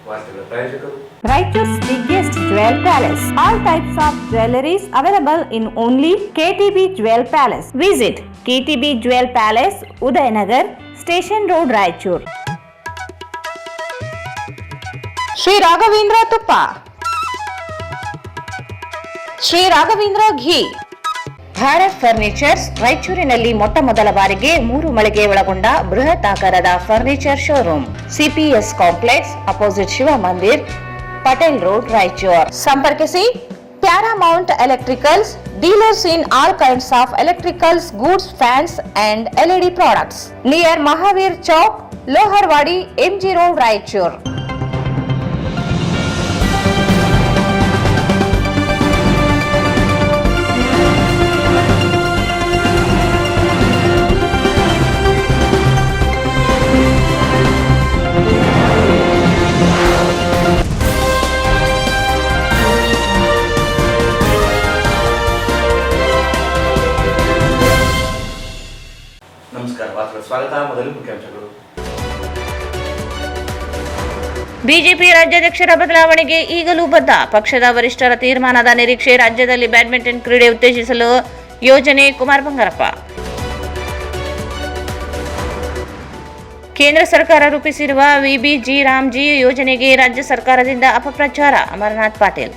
ವಾರ್ತೆಗಳ ಪ್ರಾಯೋಜಕರು Raichur's biggest jewel palace. All types of jewelries available in only KTB Jewel Palace. Visit KTB Jewel Palace, Udayanagar, Station Road, Raichur. Shri Raghavendra ತುಪ್ಪ, Shri Raghavendra ghee. Bharat furnitures ರಾಯಚೂರಿನಲ್ಲಿ ಮೊಟ್ಟ ಮೊದಲ ಬಾರಿಗೆ 3 ಮಳಿಗೆ ಒಳಗೊಂಡ ಬೃಹತ್ ಆಕಾರದ furniture showroom. CPS complex opposite Shiva Mandir, Patel road, Raichur. ಸಂಪರ್ಕಿಸಿ Paramount electricals, dealers in all kinds of electricals goods, fans and LED products, near Mahavir Chowk, Loharwadi, MG road, Raichur. ನಮಸ್ಕಾರ. ವಾರ್ತೆಗಳ ಸ್ವಾಗತ. ಮೊದಲು ಮುಖ್ಯಾಂಶಗಳು. ಬಿಜೆಪಿ ರಾಜ್ಯಾಧ್ಯಕ್ಷರ ಬದಲಾವಣೆಗೆ ಈಗಲೂ ಬದ್ಧ. ಪಕ್ಷದ ವರಿಷ್ಠರ ತೀರ್ಮಾನದ ನಿರೀಕ್ಷೆ. ರಾಜ್ಯದಲ್ಲಿ ಬ್ಯಾಡ್ಮಿಂಟನ್ ಕ್ರೀಡೆ ಉತ್ತೇಜಿಸಲು ಯೋಜನೆ. ಕುಮಾರ್ ಬಂಗಾರಪ್ಪ. ಕೇಂದ್ರ ಸರ್ಕಾರ ರೂಪಿಸಿರುವ ವಿಬಿಜಿ ರಾಮ್ಜಿ ಯೋಜನೆಗೆ ರಾಜ್ಯ ಸರ್ಕಾರದಿಂದ ಅಪಪ್ರಚಾರ. ಅಮರನಾಥ್ ಪಾಟೀಲ್.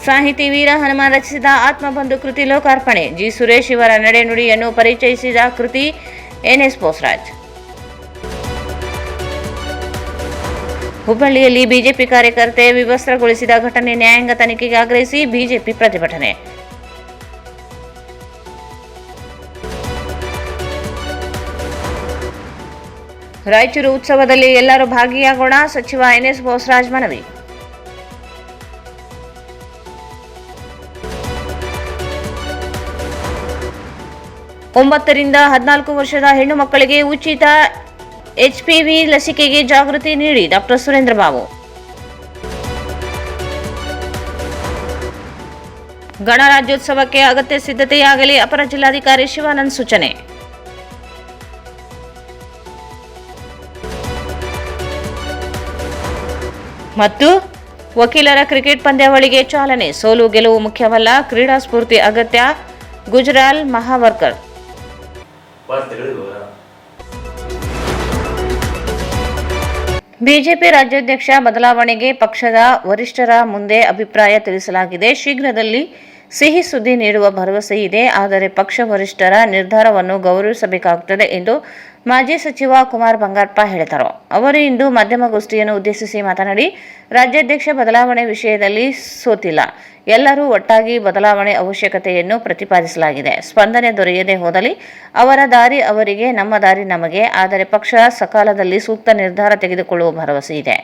ಸಾಹಿತಿ ವೀರ ಹನುಮಾನ್ ರಚಿಸಿದ ಆತ್ಮಬಂಧು ಕೃತಿ ಲೋಕಾರ್ಪಣೆ. ಜಿ ಸುರೇಶ್ ಇವರ ನಡೆನುಡಿಯನ್ನು ಪರಿಚಯಿಸಿದ ಕೃತಿ. ಎನ್ಎಸ್ ಬೋಸರಾಜ್. ಹುಬ್ಬಳ್ಳಿಯಲ್ಲಿ ಬಿಜೆಪಿ ಕಾರ್ಯಕರ್ತೆ ವಿವಸ್ತ್ರಗೊಳಿಸಿದ ಘಟನೆ. ನ್ಯಾಯಾಂಗ ತನಿಖೆಗೆ ಆಗ್ರಹಿಸಿ ಬಿಜೆಪಿ ಪ್ರತಿಭಟನೆ. ರಾಯಚೂರು ಉತ್ಸವದಲ್ಲಿ ಎಲ್ಲರೂ ಭಾಗಿಯಾಗೋಣ. ಸಚಿವ ಎನ್ಎಸ್ ಬೋಸರಾಜ್ ಮನವಿ. ಒಂಬತ್ತರಿಂದ 14 ವರ್ಷದ ಹೆಣ್ಣು ಮಕ್ಕಳಿಗೆ ಉಚಿತ ಎಚ್ಪಿವಿ ಲಸಿಕೆಗೆ ಜಾಗೃತಿ ನೀಡಿ ಡಾಕ್ಟರ್ ಸುರೇಂದ್ರ ಬಾಬು. ಗಣರಾಜ್ಯೋತ್ಸವಕ್ಕೆ ಅಗತ್ಯ ಸಿದ್ಧತೆಯಾಗಲಿ. ಅಪರ ಜಿಲ್ಲಾಧಿಕಾರಿ ಶಿವಾನಂದ್ ಸೂಚನೆ. ಮತ್ತು ವಕೀಲರ ಕ್ರಿಕೆಟ್ ಪಂದ್ಯಾವಳಿಗೆ ಚಾಲನೆ. ಸೋಲು ಗೆಲುವು ಮುಖ್ಯವಲ್ಲ, ಕ್ರೀಡಾ ಸ್ಫೂರ್ತಿ ಅಗತ್ಯ. ಗುಜರಾಲ್ ಮಹಾವರ್ಕರ್. ಬಿಜೆಪಿ ರಾಜ್ಯಾಧ್ಯಕ್ಷ ಬದಲಾವಣೆಗೆ ಪಕ್ಷದ ವರಿಷ್ಠರ ಮುಂದೆ ಅಭಿಪ್ರಾಯ ತಿಳಿಸಲಾಗಿದೆ. ಶೀಘ್ರದಲ್ಲಿ ಸಿಹಿ ಸುದ್ದಿ ನೀಡುವ ಭರವಸೆ ಇದೆ. ಆದರೆ ಪಕ್ಷ ವರಿಷ್ಠರ ನಿರ್ಧಾರವನ್ನು ಗೌರವಿಸಬೇಕಾಗುತ್ತದೆ ಎಂದು ಮಾಜಿ ಸಚಿವ ಕುಮಾರ್ ಬಂಗಾರಪ್ಪ ಹೇಳಿದರು. ಅವರು ಇಂದು ಮಾಧ್ಯಮಗೋಷ್ಠಿಯನ್ನು ಉದ್ದೇಶಿಸಿ ಮಾತನಾಡಿ, ರಾಜ್ಯಾಧ್ಯಕ್ಷ ಬದಲಾವಣೆ ವಿಷಯದಲ್ಲಿ ಸೋತಿಲ್ಲ. ಎಲ್ಲರೂ ಒಟ್ಟಾಗಿ ಬದಲಾವಣೆ ಅವಶ್ಯಕತೆಯನ್ನು ಪ್ರತಿಪಾದಿಸಲಾಗಿದೆ. ಸ್ಪಂದನೆ ದೊರೆಯದೆ ಹೋದಲ್ಲಿ ಅವರ ದಾರಿ ಅವರಿಗೆ, ನಮ್ಮ ದಾರಿ ನಮಗೆ. ಆದರೆ ಪಕ್ಷ ಸಕಾಲದಲ್ಲಿ ಸೂಕ್ತ ನಿರ್ಧಾರ ತೆಗೆದುಕೊಳ್ಳುವ ಭರವಸೆ ಇದೆ.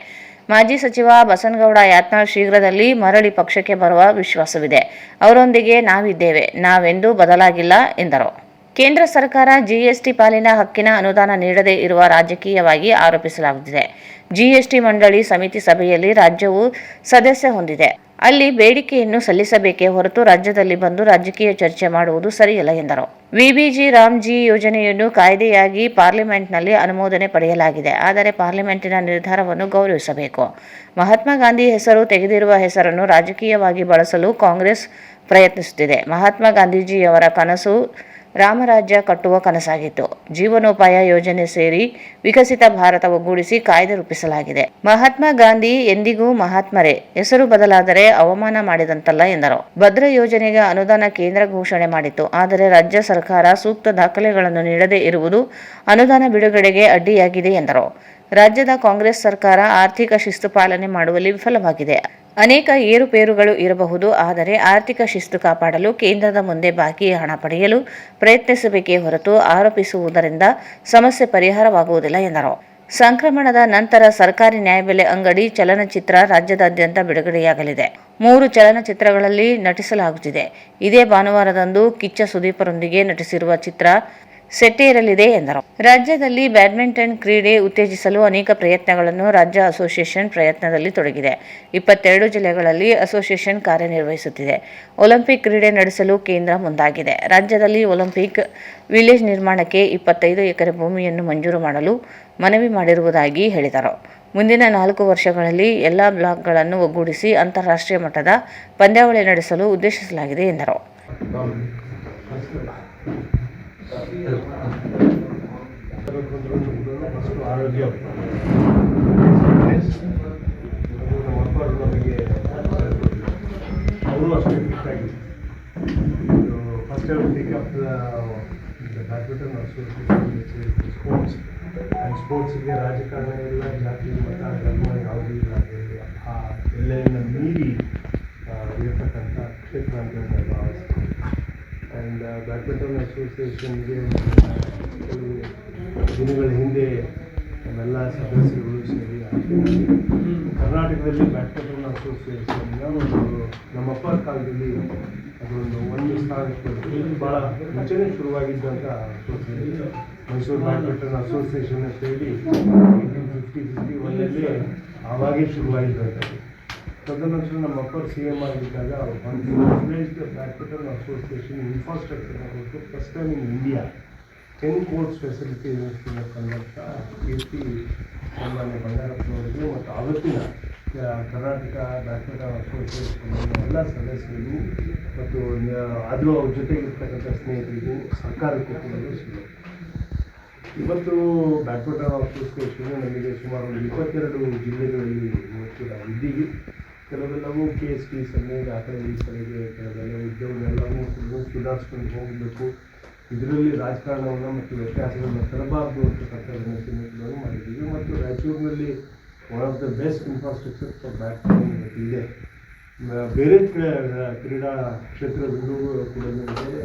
ಮಾಜಿ ಸಚಿವ ಬಸನಗೌಡ ಯಾತ್ನಾಳ್ ಶೀಘ್ರದಲ್ಲಿ ಮರಳಿ ಪಕ್ಷಕ್ಕೆ ಬರುವ ವಿಶ್ವಾಸವಿದೆ. ಅವರೊಂದಿಗೆ ನಾವಿದ್ದೇವೆ, ನಾವೆಂದೂ ಬದಲಾಗಿಲ್ಲ ಎಂದರು. ಕೇಂದ್ರ ಸರ್ಕಾರ ಜಿಎಸ್ಟಿ ಪಾಲಿನ ಹಕ್ಕಿನ ಅನುದಾನ ನೀಡದೇ ಇರುವ ರಾಜಕೀಯವಾಗಿ ಆರೋಪಿಸಲಾಗುತ್ತಿದೆ. ಜಿಎಸ್ಟಿ ಮಂಡಳಿ ಸಮಿತಿ ಸಭೆಯಲ್ಲಿ ರಾಜ್ಯವು ಸದಸ್ಯ ಹೊಂದಿದೆ. ಅಲ್ಲಿ ಬೇಡಿಕೆಯನ್ನು ಸಲ್ಲಿಸಬೇಕೇ ಹೊರತು ರಾಜ್ಯದಲ್ಲಿ ಬಂದು ರಾಜಕೀಯ ಚರ್ಚೆ ಮಾಡುವುದು ಸರಿಯಲ್ಲ ಎಂದರು. ವಿಬಿಜಿ ರಾಮ್ಜಿ ಯೋಜನೆಯನ್ನು ಕಾಯ್ದೆಯಾಗಿ ಪಾರ್ಲಿಮೆಂಟ್ನಲ್ಲಿ ಅನುಮೋದನೆ ಪಡೆಯಲಾಗಿದೆ. ಆದರೆ ಪಾರ್ಲಿಮೆಂಟಿನ ನಿರ್ಧಾರವನ್ನು ಗೌರವಿಸಬೇಕು. ಮಹಾತ್ಮ ಗಾಂಧಿ ಹೆಸರು ತೆಗೆದಿರುವ ಹೆಸರನ್ನು ರಾಜಕೀಯವಾಗಿ ಬಳಸಲು ಕಾಂಗ್ರೆಸ್ ಪ್ರಯತ್ನಿಸುತ್ತಿದೆ. ಮಹಾತ್ಮ ಗಾಂಧೀಜಿಯವರ ಕನಸು ರಾಮರಾಜ್ಯ ಕಟ್ಟುವ ಕನಸಾಗಿತ್ತು. ಜೀವನೋಪಾಯ ಯೋಜನೆ ಸೇರಿ ವಿಕಸಿತ ಭಾರತ ಒಗ್ಗೂಡಿಸಿ ಕಾಯ್ದೆ ರೂಪಿಸಲಾಗಿದೆ. ಮಹಾತ್ಮ ಗಾಂಧಿ ಎಂದಿಗೂ ಮಹಾತ್ಮರೇ. ಹೆಸರು ಬದಲಾದರೆ ಅವಮಾನ ಮಾಡಿದಂತಲ್ಲ ಎಂದರು. ಭದ್ರ ಯೋಜನೆಗೆ ಅನುದಾನ ಕೇಂದ್ರ ಘೋಷಣೆ ಮಾಡಿತ್ತು. ಆದರೆ ರಾಜ್ಯ ಸರ್ಕಾರ ಸೂಕ್ತ ದಾಖಲೆಗಳನ್ನು ನೀಡದೇ ಇರುವುದು ಅನುದಾನ ಬಿಡುಗಡೆಗೆ ಅಡ್ಡಿಯಾಗಿದೆ ಎಂದರು. ರಾಜ್ಯದ ಕಾಂಗ್ರೆಸ್ ಸರ್ಕಾರ ಆರ್ಥಿಕ ಶಿಸ್ತು ಪಾಲನೆ ಮಾಡುವಲ್ಲಿ ವಿಫಲವಾಗಿದೆ. ಅನೇಕ ಏರುಪೇರುಗಳು ಇರಬಹುದು, ಆದರೆ ಆರ್ಥಿಕ ಶಿಸ್ತು ಕಾಪಾಡಲು ಕೇಂದ್ರದ ಮುಂದೆ ಬಾಕಿ ಹಣ ಪಡೆಯಲು ಪ್ರಯತ್ನಿಸಬೇಕೇ ಹೊರತು ಆರೋಪಿಸುವುದರಿಂದ ಸಮಸ್ಯೆ ಪರಿಹಾರವಾಗುವುದಿಲ್ಲ ಎಂದರು. ಸಂಕ್ರಮಣದ ನಂತರ ಸರ್ಕಾರಿ ನ್ಯಾಯಬೆಲೆ ಅಂಗಡಿ ಚಲನಚಿತ್ರ ರಾಜ್ಯದಾದ್ಯಂತ ಬಿಡುಗಡೆಯಾಗಲಿದೆ. 3 ಚಲನಚಿತ್ರಗಳಲ್ಲಿ ನಟಿಸಲಾಗುತ್ತಿದೆ. ಇದೇ ಭಾನುವಾರದಂದು ಕಿಚ್ಚ ಸುದೀಪರೊಂದಿಗೆ ನಟಿಸಿರುವ ಚಿತ್ರ ಸೆಟ್ಟೇರಲಿದೆ ಎಂದರು. ರಾಜ್ಯದಲ್ಲಿ ಬ್ಯಾಡ್ಮಿಂಟನ್ ಕ್ರೀಡೆ ಉತ್ತೇಜಿಸಲು ಅನೇಕ ಪ್ರಯತ್ನಗಳನ್ನು ರಾಜ್ಯ ಅಸೋಸಿಯೇಷನ್ ಪ್ರಯತ್ನದಲ್ಲಿ ತೊಡಗಿದೆ. 22 ಜಿಲ್ಲೆಗಳಲ್ಲಿ ಅಸೋಸಿಯೇಷನ್ ಕಾರ್ಯನಿರ್ವಹಿಸುತ್ತಿದೆ. ಒಲಿಂಪಿಕ್ ಕ್ರೀಡೆ ನಡೆಸಲು ಕೇಂದ್ರ ಮುಂದಾಗಿದೆ. ರಾಜ್ಯದಲ್ಲಿ ಒಲಿಂಪಿಕ್ ವಿಲೇಜ್ ನಿರ್ಮಾಣಕ್ಕೆ 25 ಎಕರೆ ಭೂಮಿಯನ್ನು ಮಂಜೂರು ಮಾಡಲು ಮನವಿ ಮಾಡಿರುವುದಾಗಿ ಹೇಳಿದರು. ಮುಂದಿನ 4 ವರ್ಷಗಳಲ್ಲಿ ಎಲ್ಲ ಬ್ಲಾಕ್ಗಳನ್ನು ಒಗ್ಗೂಡಿಸಿ ಅಂತಾರಾಷ್ಟ್ರೀಯ ಮಟ್ಟದ ಪಂದ್ಯಾವಳಿ ನಡೆಸಲು ಉದ್ದೇಶಿಸಲಾಗಿದೆ ಎಂದರು. ಆರೋಗ್ಯ ನಮಗೆ ಅವರು ಅಷ್ಟೇ ಫಿಟ್ ಆಗಿದೆ. First take up badminton association sports and ಸ್ಪೋರ್ಟ್ಸಿಗೆ ರಾಜಕಾರಣ ಇಲ್ಲ, ಜಾತಿ ಮತ ಧರ್ಮ ಯಾವುದೂ ಇಲ್ಲ. ಆ ಎಲ್ಲೆಯನ್ನು ಮೀರಿ ಇರತಕ್ಕಂಥ ಕ್ಷೇತ್ರ ಅಂತ ನಾನು ಭಾವಿಸ್ತೀನಿ. ಆ್ಯಂಡ್ ಬ್ಯಾಡ್ಮಿಂಟನ್ ಅಸೋಸಿಯೇಷನ್ಗೆ ಕೆಲವು ದಿನಗಳ ಹಿಂದೆ ನಮ್ಮೆಲ್ಲ ಸದಸ್ಯರುಗಳು ಸೇರಿ ಕರ್ನಾಟಕದಲ್ಲಿ ಬ್ಯಾಡ್ಮಿಂಟನ್ ಅಸೋಸಿಯೇಷನ್ನ ನಮ್ಮಪ್ಪ ಕಾಲದಲ್ಲಿ ಒಂದು ಸ್ಥಾನಕ್ಕೆ ಭಾಳ ಮುಂಚೆನೇ ಶುರುವಾಗಿದ್ದಂಥ ಅಸೋಸಿಯೇಷನ್ ಮೈಸೂರು ಬ್ಯಾಡ್ಮಿಂಟನ್ ಅಸೋಸಿಯೇಷನ್ ಅಂತ ಹೇಳಿ 1951ರಲ್ಲಿ ಆವಾಗೇ ಶುರುವಾಗಿದ್ದಂಥದ್ದು. ತದನಂತರ ನಮ್ಮಪ್ಪ CM ಆಗಿದ್ದಾಗ ಒಂದು ಬ್ಯಾಡ್ಮಿಂಟನ್ ಅಸೋಸಿಯೇಷನ್ ಇನ್ಫ್ರಾಸ್ಟ್ರಕ್ಚರ್ ಕೊಟ್ಟು first time in India 10 courts facility ಕಂಡಂಥ ಕೀರ್ತಿ ಸನ್ಮಾನ್ಯ ಬಂಗಾರಪ್ಪನವರಿಗೆ ಮತ್ತು ಆವತ್ತಿನ ಕರ್ನಾಟಕ ಬ್ಯಾಡ್ಮಿಂಟನ್ ಅಸೋಸಿಯೇಷನ್ ಎಲ್ಲ ಸದಸ್ಯರಿಗೂ ಮತ್ತು ಅದು ಅವ್ರ ಜೊತೆಗಿರ್ತಕ್ಕಂಥ ಸ್ನೇಹಿತರಿಗೂ ಸರ್ಕಾರಕ್ಕೂ ಕೂಡ ಸಿಗುತ್ತೆ. ಇವತ್ತು ಬ್ಯಾಡ್ಮಿಂಟನ್ ಅಸೋಸಿಯೇಷನ್ ನಮಗೆ ಸುಮಾರು 22 ಜಿಲ್ಲೆಗಳಲ್ಲಿ ಇವತ್ತು ನಾವು ಇದ್ದೀವಿ. ಕೆಲವೆಲ್ಲವೂ KSP ಸನ್ನಿಗೆ ಆ ಕಡೆ ಈ ಕಡೆಗೆ ಕೆಲವೆಲ್ಲ ಉದ್ಯೋಗವೆಲ್ಲವೂ ಸುಧಾರಿಸ್ಕೊಂಡು ಹೋಗಬೇಕು. ಇದರಲ್ಲಿ ರಾಜಕಾರಣವನ್ನು ಮತ್ತು ವ್ಯತ್ಯಾಸಗಳನ್ನು ತರಬಾರ್ದು ಅಂತಕ್ಕಂಥ ವಿನಂತಿಯನ್ನು ಮಾಡಿದ್ದೀವಿ. ಮತ್ತು ರಾಯಚೂರಿನಲ್ಲಿ one of the best infrastructure for badminton ಇದೆ. ಬೇರೆ ಕ್ರೀಡಾ ಕ್ಷೇತ್ರದಲ್ಲೂ ಕೂಡ ಇದೆ.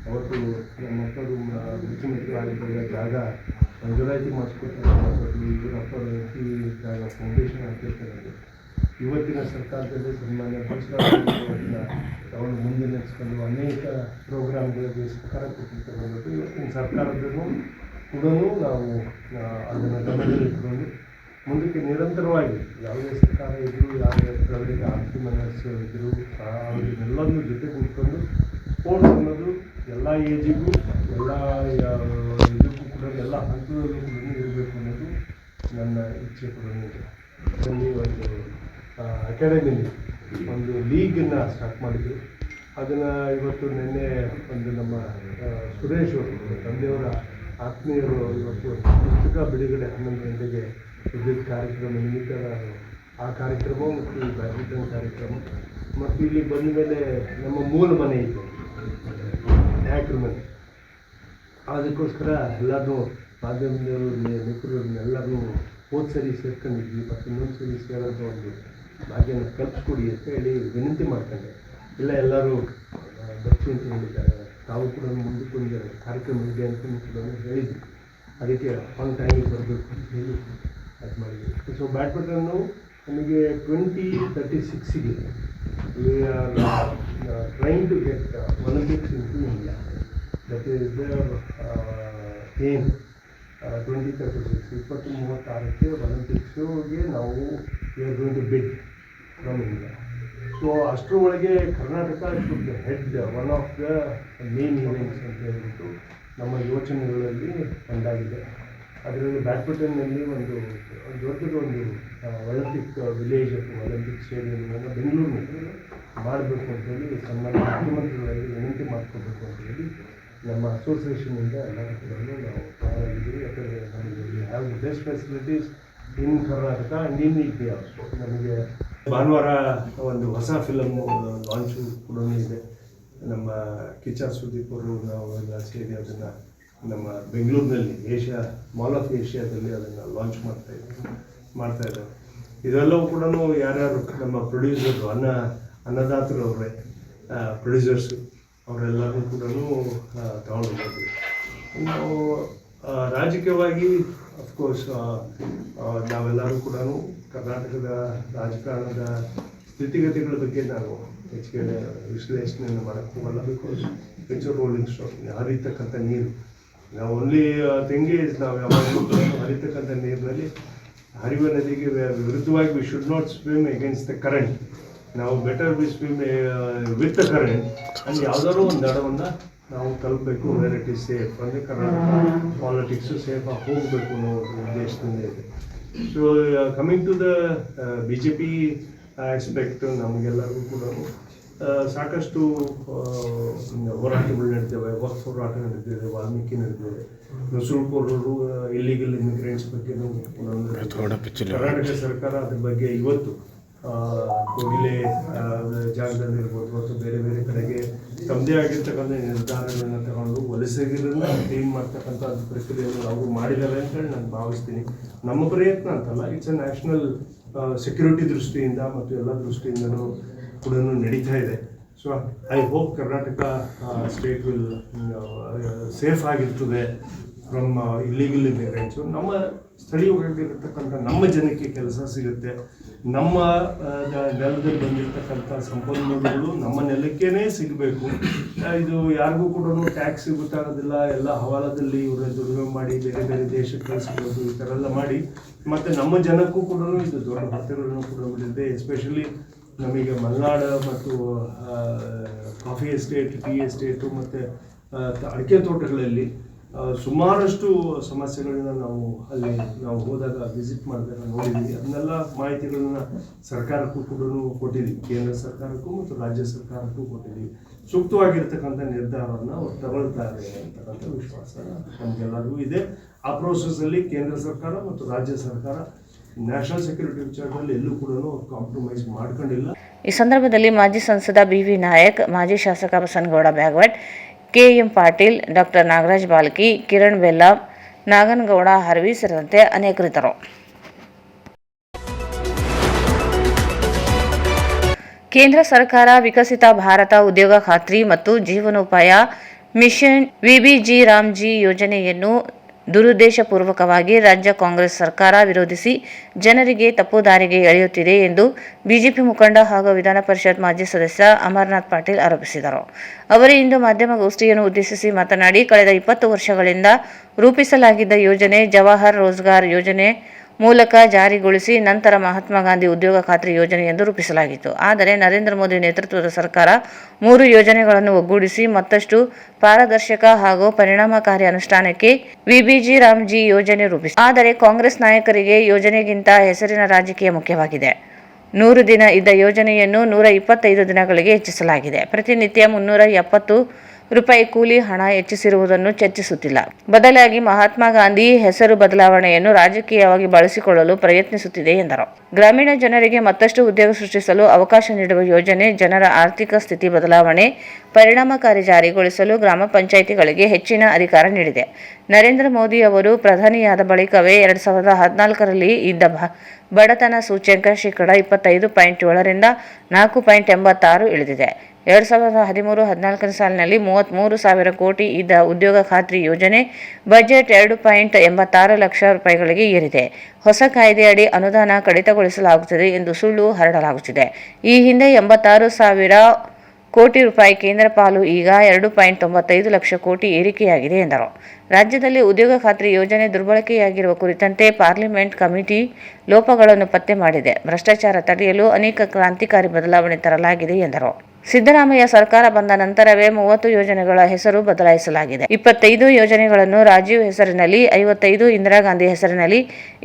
ಅವತ್ತು ನಮ್ಮ ಮಕ್ಕಳು ಮುಖ್ಯಮಂತ್ರಿ ಆಗಿದ್ದಾಗ ಜಾಗ ಮಂಜೂರಾತಿ ಮಾಡಿಸ್ಕೊಡ್ತಾರೆ. ಈಗಿನಪ್ಪ ಜಾಗ ಫೌಂಡೇಶನ್ ಹಾಕಿರ್ತಾರೆ. ಇವತ್ತಿನ ಸರ್ಕಾರದಲ್ಲಿ ಸನ್ಮಾನ್ಯ ಪುರಸ್ಕಾರವನ್ನು ತಗೊಂಡು ಮುಂದೆ ನಡೆಸ್ಕೊಂಡು ಅನೇಕ ಪ್ರೋಗ್ರಾಮ್ಗಳಿಗೆ ಸಹಕಾರ ಕೊಟ್ಟಿರ್ತಕ್ಕಂಥದ್ದು. ಇವತ್ತಿನ ಸರ್ಕಾರದಲ್ಲೂ ಕೂಡ ನಾವು ಅದನ್ನು ಗಮನದಲ್ಲಿಟ್ಟುಕೊಂಡು ಮುಂದಕ್ಕೆ ನಿರಂತರವಾಗಿ ಯಾವುದೇ ಸರ್ಕಾರ ಇದ್ದರೂ ಯಾವುದೇ ಪ್ರಗತಿಗೆ ಅಂತಿಮ ನಡೆಸೋದಿದ್ದರೂ ಅವರಿಗೆಲ್ಲರೂ ಜೊತೆ ಕೂತ್ಕೊಂಡು ಸ್ಪೋರ್ಟ್ಸ್ ಅನ್ನೋದು ಎಲ್ಲ ಏಜಿಗೂ ಎಲ್ಲ ಇದಕ್ಕೂ ಕೂಡ ಎಲ್ಲ ಹಂತದಲ್ಲೂ ಕೂಡ ಇರಬೇಕು ಅನ್ನೋದು ನನ್ನ ಇಚ್ಛೆ ಕೂಡ ಇದೆ. ಇದರಲ್ಲಿ ಒಂದು ಅಕಾಡೆಮಿಲಿ ಒಂದು ಲೀಗನ್ನು ಸ್ಟಾರ್ಟ್ ಮಾಡಿದ್ರು. ಅದನ್ನು ಇವತ್ತು ನಿನ್ನೆ ಒಂದು ನಮ್ಮ ಸುರೇಶ್ ಅವರು ತಂದೆಯವರ ಆತ್ಮೀಯರು ಇವತ್ತು ಪುಸ್ತಕ ಬಿಡುಗಡೆ 11 ಗಂಟೆಗೆ ವಿದ್ಯುತ್ ಕಾರ್ಯಕ್ರಮ ನಿಮಿತ್ತ ಆ ಕಾರ್ಯಕ್ರಮ ಮತ್ತು ಈ ಬ್ಯಾಡ್ಮಿಂಟನ್ ಕಾರ್ಯಕ್ರಮ ಮತ್ತು ಇಲ್ಲಿ ಬಂದ ಮೇಲೆ ನಮ್ಮ ಮೂಲ ಮನೆ ಇದೆ ನಾಯಕರ ಮನೆ. ಅದಕ್ಕೋಸ್ಕರ ಎಲ್ಲರೂ ಮಾಧ್ಯಮದವರು ಮಿತ್ರರನ್ನೆಲ್ಲರೂ ಹೋದ ಸರಿ ಸೇರ್ಕೊಂಡಿದ್ವಿ ಮತ್ತು ಇನ್ನೊಂದು ಸರಿ ಸೇರೋದು ಒಂದು ಭಾಗ್ಯನ ಕಲ್ಪಿಸ್ಕೊಡಿ ಅಂತ ಹೇಳಿ ವಿನಂತಿ ಮಾಡ್ಕೊಂಡೆ. ಎಲ್ಲರೂ ಬರ್ತೀವಿ ಅಂತ ಹೇಳಿದ್ದಾರೆ. ತಾವು ಕೂಡ ಮುಂದಕ್ಕೊಂದು ಕಾರ್ಯಕ್ರಮ ಇದೆ ಅಂತ ಕೂಡ ಹೇಳಿದ್ವಿ. ಅದಕ್ಕೆ ಆನ್ ಟೈಮಿಗೆ ಬರಬೇಕು ಅಂತ ಹೇಳಿ ಅದು ಮಾಡಿದ್ವಿ. ಸೊ ಬ್ಯಾಡ್ಮಿಂಟನ್ನು ನಮಗೆ 2036ಗೆ we are trying to get Olympics in to India. That is their aim. 2036 2036ಕ್ಕೆ ಒಲಿಂಪಿಕ್ಸ್ಗೆ ನಾವು we are going to bid from India. So ಅಷ್ಟರೊಳಗೆ Karnataka should head one of the main events ಅಂತ ಹೇಳ್ಬಿಟ್ಟು ನಮ್ಮ ಯೋಚನೆಗಳಲ್ಲಿ ಒಂದಾಗಿದೆ. ಅದರಲ್ಲಿ ಬ್ಯಾಡ್ಮಿಂಟನ್ನಲ್ಲಿ ಒಂದು ದೊಡ್ಡದೊಂದು ಒಲಿಂಪಿಕ್ ವಿಲೇಜ್ ಅಥವಾ ಒಲಿಂಪಿಕ್ ಸ್ಟೇಡಿಯಮನ್ನು ಬೆಂಗಳೂರಿನಲ್ಲಿ ಮಾಡಬೇಕು ಅಂತೇಳಿ ಸನ್ಮಾನ್ಯ ಮುಖ್ಯಮಂತ್ರಿಗಳಲ್ಲಿ ವಿನಂತಿ ಮಾಡ್ಕೋಬೇಕು ಅಂತೇಳಿ ನಮ್ಮ ಅಸೋಸಿಯೇಷನಿಂದ ಎಲ್ಲರೂ ಕೂಡ ನಾವು ತಯಾರಾಗಿದ್ದೀವಿ. ಯಾಕಂದರೆ ನಮಗೆ have the best facilities in Karnataka and in India. ನಮಗೆ ಭಾನುವಾರ ಒಂದು ಹೊಸ ಫಿಲಮ್ ಲಾಂಚು ಕೂಡ ಇದೆ. ನಮ್ಮ ಕಿಚ್ಚ ಸುದೀಪ್ ಅವರು ನಾವು ಎಲ್ಲ ಸೇರಿ ಅದನ್ನು ನಮ್ಮ ಬೆಂಗಳೂರಿನಲ್ಲಿ ಮಾಲ್ ಆಫ್ ಏಷ್ಯಾದಲ್ಲಿ ಅದನ್ನು ಲಾಂಚ್ ಮಾಡ್ತಾಯಿದ್ದಾರೆ. ಇದೆಲ್ಲವೂ ಕೂಡ ಯಾರ್ಯಾರು ನಮ್ಮ ಪ್ರೊಡ್ಯೂಸರು ಅನ್ನದಾತರು ಅವರೇ ಪ್ರೊಡ್ಯೂಸರ್ಸು ಅವರೆಲ್ಲರೂ ಕೂಡ ತಗೊಂಡು ಹೋಗ್ತೀವಿ. ಇನ್ನು ರಾಜಕೀಯವಾಗಿ ಅಫ್ಕೋರ್ಸ್ ನಾವೆಲ್ಲರೂ ಕೂಡ ಕರ್ನಾಟಕದ ರಾಜಕಾರಣದ ಸ್ಥಿತಿಗತಿಗಳ ಬಗ್ಗೆ ನಾನು ಹೆಚ್ಚಿಗೆ ವಿಶ್ಲೇಷಣೆಯನ್ನು ಮಾಡೋಕ್ಕೆ ಹೋಗಲ್ಲ. Because it's a rolling stock, ಹರಿತಕ್ಕಂಥ ನೀರು. ನಾವು ಓನ್ಲಿ ಥಿಂಗ್ ಈಸ್ ನಾವು ಯಾವಾಗಲೂ ಹರಿತಕ್ಕಂಥ ನೀರಿನಲ್ಲಿ ಹರಿಯುವ ನದಿಗೆ ವಿರುದ್ಧವಾಗಿ we should not swim against the current. ನಾವು better we swim with the current. ಅಲ್ಲಿ ಯಾವುದಾದ್ರು ಒಂದು ದಡವನ್ನು ನಾವು ತಲುಪಬೇಕು, ವೇರ್ ಇಟ್ ಈಸ್ ಸೇಫ್. ಅಂದರೆ ಕರ್ನಾಟಕ ಪಾಲಿಟಿಕ್ಸು ಸೇಫಾಗಿ ಹೋಗಬೇಕು ಅನ್ನೋ ಉದ್ದೇಶದಿಂದ ಇದೆ. So coming to the BJP aspect, ನಮಗೆಲ್ಲರಿಗೂ ಕೂಡ ಸಾಕಷ್ಟು ಹೋರಾಟಗಳು ನಡೀತವೆ. ವಕ್ಫ್ ಹೋರಾಟ ನಡೀತಿದೆ, ವಾಲ್ಮೀಕಿ ನಡೀತಿದೆ, ನುಸುಳುಕೋರರು ಇಲ್ಲಿಗಲ್ ಇಮಿಗ್ರೆಂಟ್ಸ್ ಬಗ್ಗೆ ಕರ್ನಾಟಕ ಸರ್ಕಾರ ಅದ್ರ ಬಗ್ಗೆ ಇವತ್ತು ಕೋಗಿಲೆ ಜಾಗದಲ್ಲಿರ್ಬೋದು ಮತ್ತು ಬೇರೆ ಬೇರೆ ಕಡೆಗೆ ತಮ್ಮದೇ ಆಗಿರ್ತಕ್ಕಂಥ ನಿರ್ಧಾರಗಳನ್ನು ತಗೊಂಡು ವಲಸಿಗರನ್ನ ಕ್ಲೀನ್ ಮಾಡ್ತಕ್ಕಂಥ ಪ್ರಕ್ರಿಯೆಯನ್ನು ಅವರು ಮಾಡಿದ್ದಾರೆ ಅಂತೇಳಿ ನಾನು ಭಾವಿಸ್ತೀನಿ. ನಮ್ಮ ಪ್ರಯತ್ನ ಅಂತಲ್ಲ, ಇಟ್ಸ್ ಅ ನ್ಯಾಷನಲ್ ಸೆಕ್ಯೂರಿಟಿ ದೃಷ್ಟಿಯಿಂದ ಮತ್ತು ಎಲ್ಲ ದೃಷ್ಟಿಯಿಂದನೂ ಕೂಡ ನಡೀತಾ ಇದೆ. So I hope Karnataka state will safe ಆಗಿರ್ತದೆ ಫ್ರಮ್ ಇಲ್ಲಿಗಲ್ ಇಮಿಗ್ರೆಂಟ್ಸು. ನಮ್ಮ ಸ್ಥಳೀಯವಾಗಿರ್ತಕ್ಕಂಥ ನಮ್ಮ ಜನಕ್ಕೆ ಕೆಲಸ ಸಿಗುತ್ತೆ. ನಮ್ಮ ನೆಲದಲ್ಲಿ ಬಂದಿರತಕ್ಕಂಥ ಸಂಪನ್ಮೂಲಗಳು ನಮ್ಮ ನೆಲಕ್ಕೇ ಸಿಗಬೇಕು. ಇದು ಯಾರಿಗೂ ಕೂಡ ಟ್ಯಾಕ್ಸ್ ಗೊತ್ತಾಗೋದಿಲ್ಲ. ಎಲ್ಲ ಹವಾಲದಲ್ಲಿ ಇವರ ದುಡಿಮೆ ಮಾಡಿ ಬೇರೆ ಬೇರೆ ದೇಶಕ್ಕೆ ಕಳಿಸ್ಬೋದು, ಈ ಥರ ಎಲ್ಲ ಮಾಡಿ. ಮತ್ತು ನಮ್ಮ ಜನಕ್ಕೂ ಕೂಡ ಇದು ದೊಡ್ಡ ಹೊಟ್ಟೆಗಳನ್ನು ಕೂಡ ಬಿಟ್ಟಿದೆ. ಎಸ್ಪೆಷಲಿ ನಮಗೆ ಮಲೆನಾಡು ಮತ್ತು ಕಾಫಿ ಎಸ್ಟೇಟ್, ಟೀ ಎಸ್ಟೇಟು ಮತ್ತು ಅಡಿಕೆ ತೋಟಗಳಲ್ಲಿ ಸುಮಾರಷ್ಟು ಸಮಸ್ಯೆಗಳನ್ನ ನಾವು ಹೋದಾಗ ವಿಸಿಟ್ ಮಾಡಿದಾಗ ನೋಡಿದ್ದೀವಿ. ಅದನ್ನೆಲ್ಲ ಮಾಹಿತಿಗಳನ್ನ ಸರ್ಕಾರಕ್ಕೂ ಕೂಡ ಕೊಟ್ಟಿದ್ದೀವಿ, ಕೇಂದ್ರ ಸರ್ಕಾರಕ್ಕೂ ಮತ್ತು ರಾಜ್ಯ ಸರ್ಕಾರಕ್ಕೂ ಕೊಟ್ಟಿದ್ದೀವಿ. ಸೂಕ್ತವಾಗಿರ್ತಕ್ಕಂಥ ನಿರ್ಧಾರವನ್ನು ಅವ್ರು ತಗೊಳ್ತಾರೆ ಅಂತಕ್ಕಂಥ ವಿಶ್ವಾಸ ನಮಗೆಲ್ಲರಿಗೂ ಇದೆ. ಆ ಪ್ರೋಸೆಸ್ಸಲ್ಲಿ ಕೇಂದ್ರ ಸರ್ಕಾರ ಮತ್ತು ರಾಜ್ಯ ಸರ್ಕಾರ ನ್ಯಾಷನಲ್ ಸೆಕ್ಯೂರಿಟಿ ವಿಚಾರದಲ್ಲಿ ಎಲ್ಲೂ ಕೂಡ ಕಾಂಪ್ರಮೈಸ್ ಮಾಡ್ಕೊಂಡಿಲ್ಲ. ಈ ಸಂದರ್ಭದಲ್ಲಿ ಮಾಜಿ ಸಂಸದ BV ನಾಯಕ್, ಮಾಜಿ ಶಾಸಕ ಬಸನಗೌಡ ಬ್ಯಾಗವಟ್, KM ಪಾಟೀಲ್, ಡಾಕ್ಟರ್ ನಾಗರಾಜ್ ಬಾಲ್ಕಿ, ಕಿರಣ್ ಬೆಲ್ಲಾ, ನಾಗನಗೌಡ ಹರ್ವಿ ಸೇರಿದಂತೆ ಅನೇಕರಿದ್ದರು. ಕೇಂದ್ರ ಸರ್ಕಾರ ವಿಕಸಿತ ಭಾರತ ಉದ್ಯೋಗ ಖಾತ್ರಿ ಮತ್ತು ಜೀವನೋಪಾಯ ಮಿಷನ್ VBG ರಾಮ್ಜಿ ಯೋಜನೆಯನ್ನು ದುರುದ್ದೇಶಪೂರ್ವಕವಾಗಿ ರಾಜ್ಯ ಕಾಂಗ್ರೆಸ್ ಸರ್ಕಾರ ವಿರೋಧಿಸಿ ಜನರಿಗೆ ತಪ್ಪು ದಾರಿಗೆ ಎಳೆಯುತ್ತಿದೆ ಎಂದು ಬಿಜೆಪಿ ಮುಖಂಡ ಹಾಗೂ ವಿಧಾನ ಪರಿಷತ್ ಮಾಜಿ ಸದಸ್ಯ ಅಮರನಾಥ್ ಪಾಟೀಲ್ ಆರೋಪಿಸಿದರು. ಅವರು ಇಂದು ಮಾಧ್ಯಮಗೋಷ್ಠಿಯನ್ನು ಉದ್ದೇಶಿಸಿ ಮಾತನಾಡಿ, ಕಳೆದ 20 ವರ್ಷಗಳಿಂದ ರೂಪಿಸಲಾಗಿದ್ದ ಯೋಜನೆ ಜವಾಹರ್ ರೋಜ್ಗಾರ್ ಯೋಜನೆ ಮೂಲಕ ಜಾರಿಗೊಳಿಸಿ ನಂತರ ಮಹಾತ್ಮ ಗಾಂಧಿ ಉದ್ಯೋಗ ಖಾತ್ರಿ ಯೋಜನೆ ಎಂದು ರೂಪಿಸಲಾಗಿತ್ತು. ಆದರೆ ನರೇಂದ್ರ ಮೋದಿ ನೇತೃತ್ವದ ಸರ್ಕಾರ 3 ಯೋಜನೆಗಳನ್ನು ಒಗ್ಗೂಡಿಸಿ ಮತ್ತಷ್ಟು ಪಾರದರ್ಶಕ ಹಾಗೂ ಪರಿಣಾಮಕಾರಿ ಅನುಷ್ಠಾನಕ್ಕೆ VBG ರಾಮ್ಜಿ ಯೋಜನೆ ರೂಪಿಸಿದೆ. ಆದರೆ ಕಾಂಗ್ರೆಸ್ ನಾಯಕರಿಗೆ ಯೋಜನೆಗಿಂತ ಹೆಸರಿನ ರಾಜಕೀಯ ಮುಖ್ಯವಾಗಿದೆ. 100 ದಿನ ಇದ್ದ ಯೋಜನೆಯನ್ನು 125 ದಿನಗಳಿಗೆ ಹೆಚ್ಚಿಸಲಾಗಿದೆ. ಪ್ರತಿನಿತ್ಯ 370 ರೂಪಾಯಿ ಕೂಲಿ ಹಣ ಹೆಚ್ಚಿಸಿರುವುದನ್ನು ಚರ್ಚಿಸುತ್ತಿಲ್ಲ. ಬದಲಾಗಿ ಮಹಾತ್ಮ ಗಾಂಧಿ ಹೆಸರು ಬದಲಾವಣೆಯನ್ನು ರಾಜಕೀಯವಾಗಿ ಬಳಸಿಕೊಳ್ಳಲು ಪ್ರಯತ್ನಿಸುತ್ತಿದೆ ಎಂದರು. ಗ್ರಾಮೀಣ ಜನರಿಗೆ ಮತ್ತಷ್ಟು ಉದ್ಯೋಗ ಸೃಷ್ಟಿಸಲು ಅವಕಾಶ ನೀಡುವ ಯೋಜನೆ, ಜನರ ಆರ್ಥಿಕ ಸ್ಥಿತಿ ಬದಲಾವಣೆ ಪರಿಣಾಮಕಾರಿ ಜಾರಿಗೊಳಿಸಲು ಗ್ರಾಮ ಪಂಚಾಯಿತಿಗಳಿಗೆ ಹೆಚ್ಚಿನ ಅಧಿಕಾರ ನೀಡಿದೆ. ನರೇಂದ್ರ ಮೋದಿ ಅವರು ಪ್ರಧಾನಿಯಾದ ಬಳಿಕವೇ 2014ರಲ್ಲಿ ಇದ್ದ ಬಡತನ ಸೂಚ್ಯಂಕ ಶೇಕಡ 25.7ರಿಂದ 4.86 ಇಳಿದಿದೆ. 2013-14 ಸಾಲಿನಲ್ಲಿ 33,000 ಕೋಟಿ ಇದ್ದ ಉದ್ಯೋಗ ಖಾತ್ರಿ ಯೋಜನೆ ಬಜೆಟ್ 2.86 ಲಕ್ಷ ರೂಪಾಯಿಗಳಿಗೆ ಏರಿದೆ. ಹೊಸ ಕಾಯ್ದೆಯಡಿ ಅನುದಾನ ಕಡಿತಗೊಳಿಸಲಾಗುತ್ತದೆ ಎಂದು ಸುಳ್ಳು ಹರಡಲಾಗುತ್ತಿದೆ. ಈ ಹಿಂದೆ 86,000 ಕೋಟಿ ರೂಪಾಯಿ ಕೇಂದ್ರ ಪಾಲು ಈಗ 2.95 ಲಕ್ಷ ಕೋಟಿ ಏರಿಕೆಯಾಗಿದೆ ಎಂದರು. ರಾಜ್ಯದಲ್ಲಿ ಉದ್ಯೋಗ ಖಾತ್ರಿ ಯೋಜನೆ ದುರ್ಬಳಕೆಯಾಗಿರುವ ಕುರಿತಂತೆ ಪಾರ್ಲಿಮೆಂಟ್ ಕಮಿಟಿ ಲೋಪಗಳನ್ನು ಪತ್ತೆ ಮಾಡಿದೆ. ಭ್ರಷ್ಟಾಚಾರ ತಡೆಯಲು ಅನೇಕ ಕ್ರಾಂತಿಕಾರಿ ಬದಲಾವಣೆ ತರಲಾಗಿದೆ ಎಂದರು. ಸಿದ್ದರಾಮಯ್ಯ ಸರ್ಕಾರ ಬಂದ ನಂತರವೇ 30 ಯೋಜನೆಗಳ ಹೆಸರು ಬದಲಾಯಿಸಲಾಗಿದೆ. 25 ಯೋಜನೆಗಳನ್ನು ರಾಜೀವ್ ಹೆಸರಿನಲ್ಲಿ, 55 ಇಂದಿರಾ ಗಾಂಧಿ ಹೆಸರಿನಲ್ಲಿ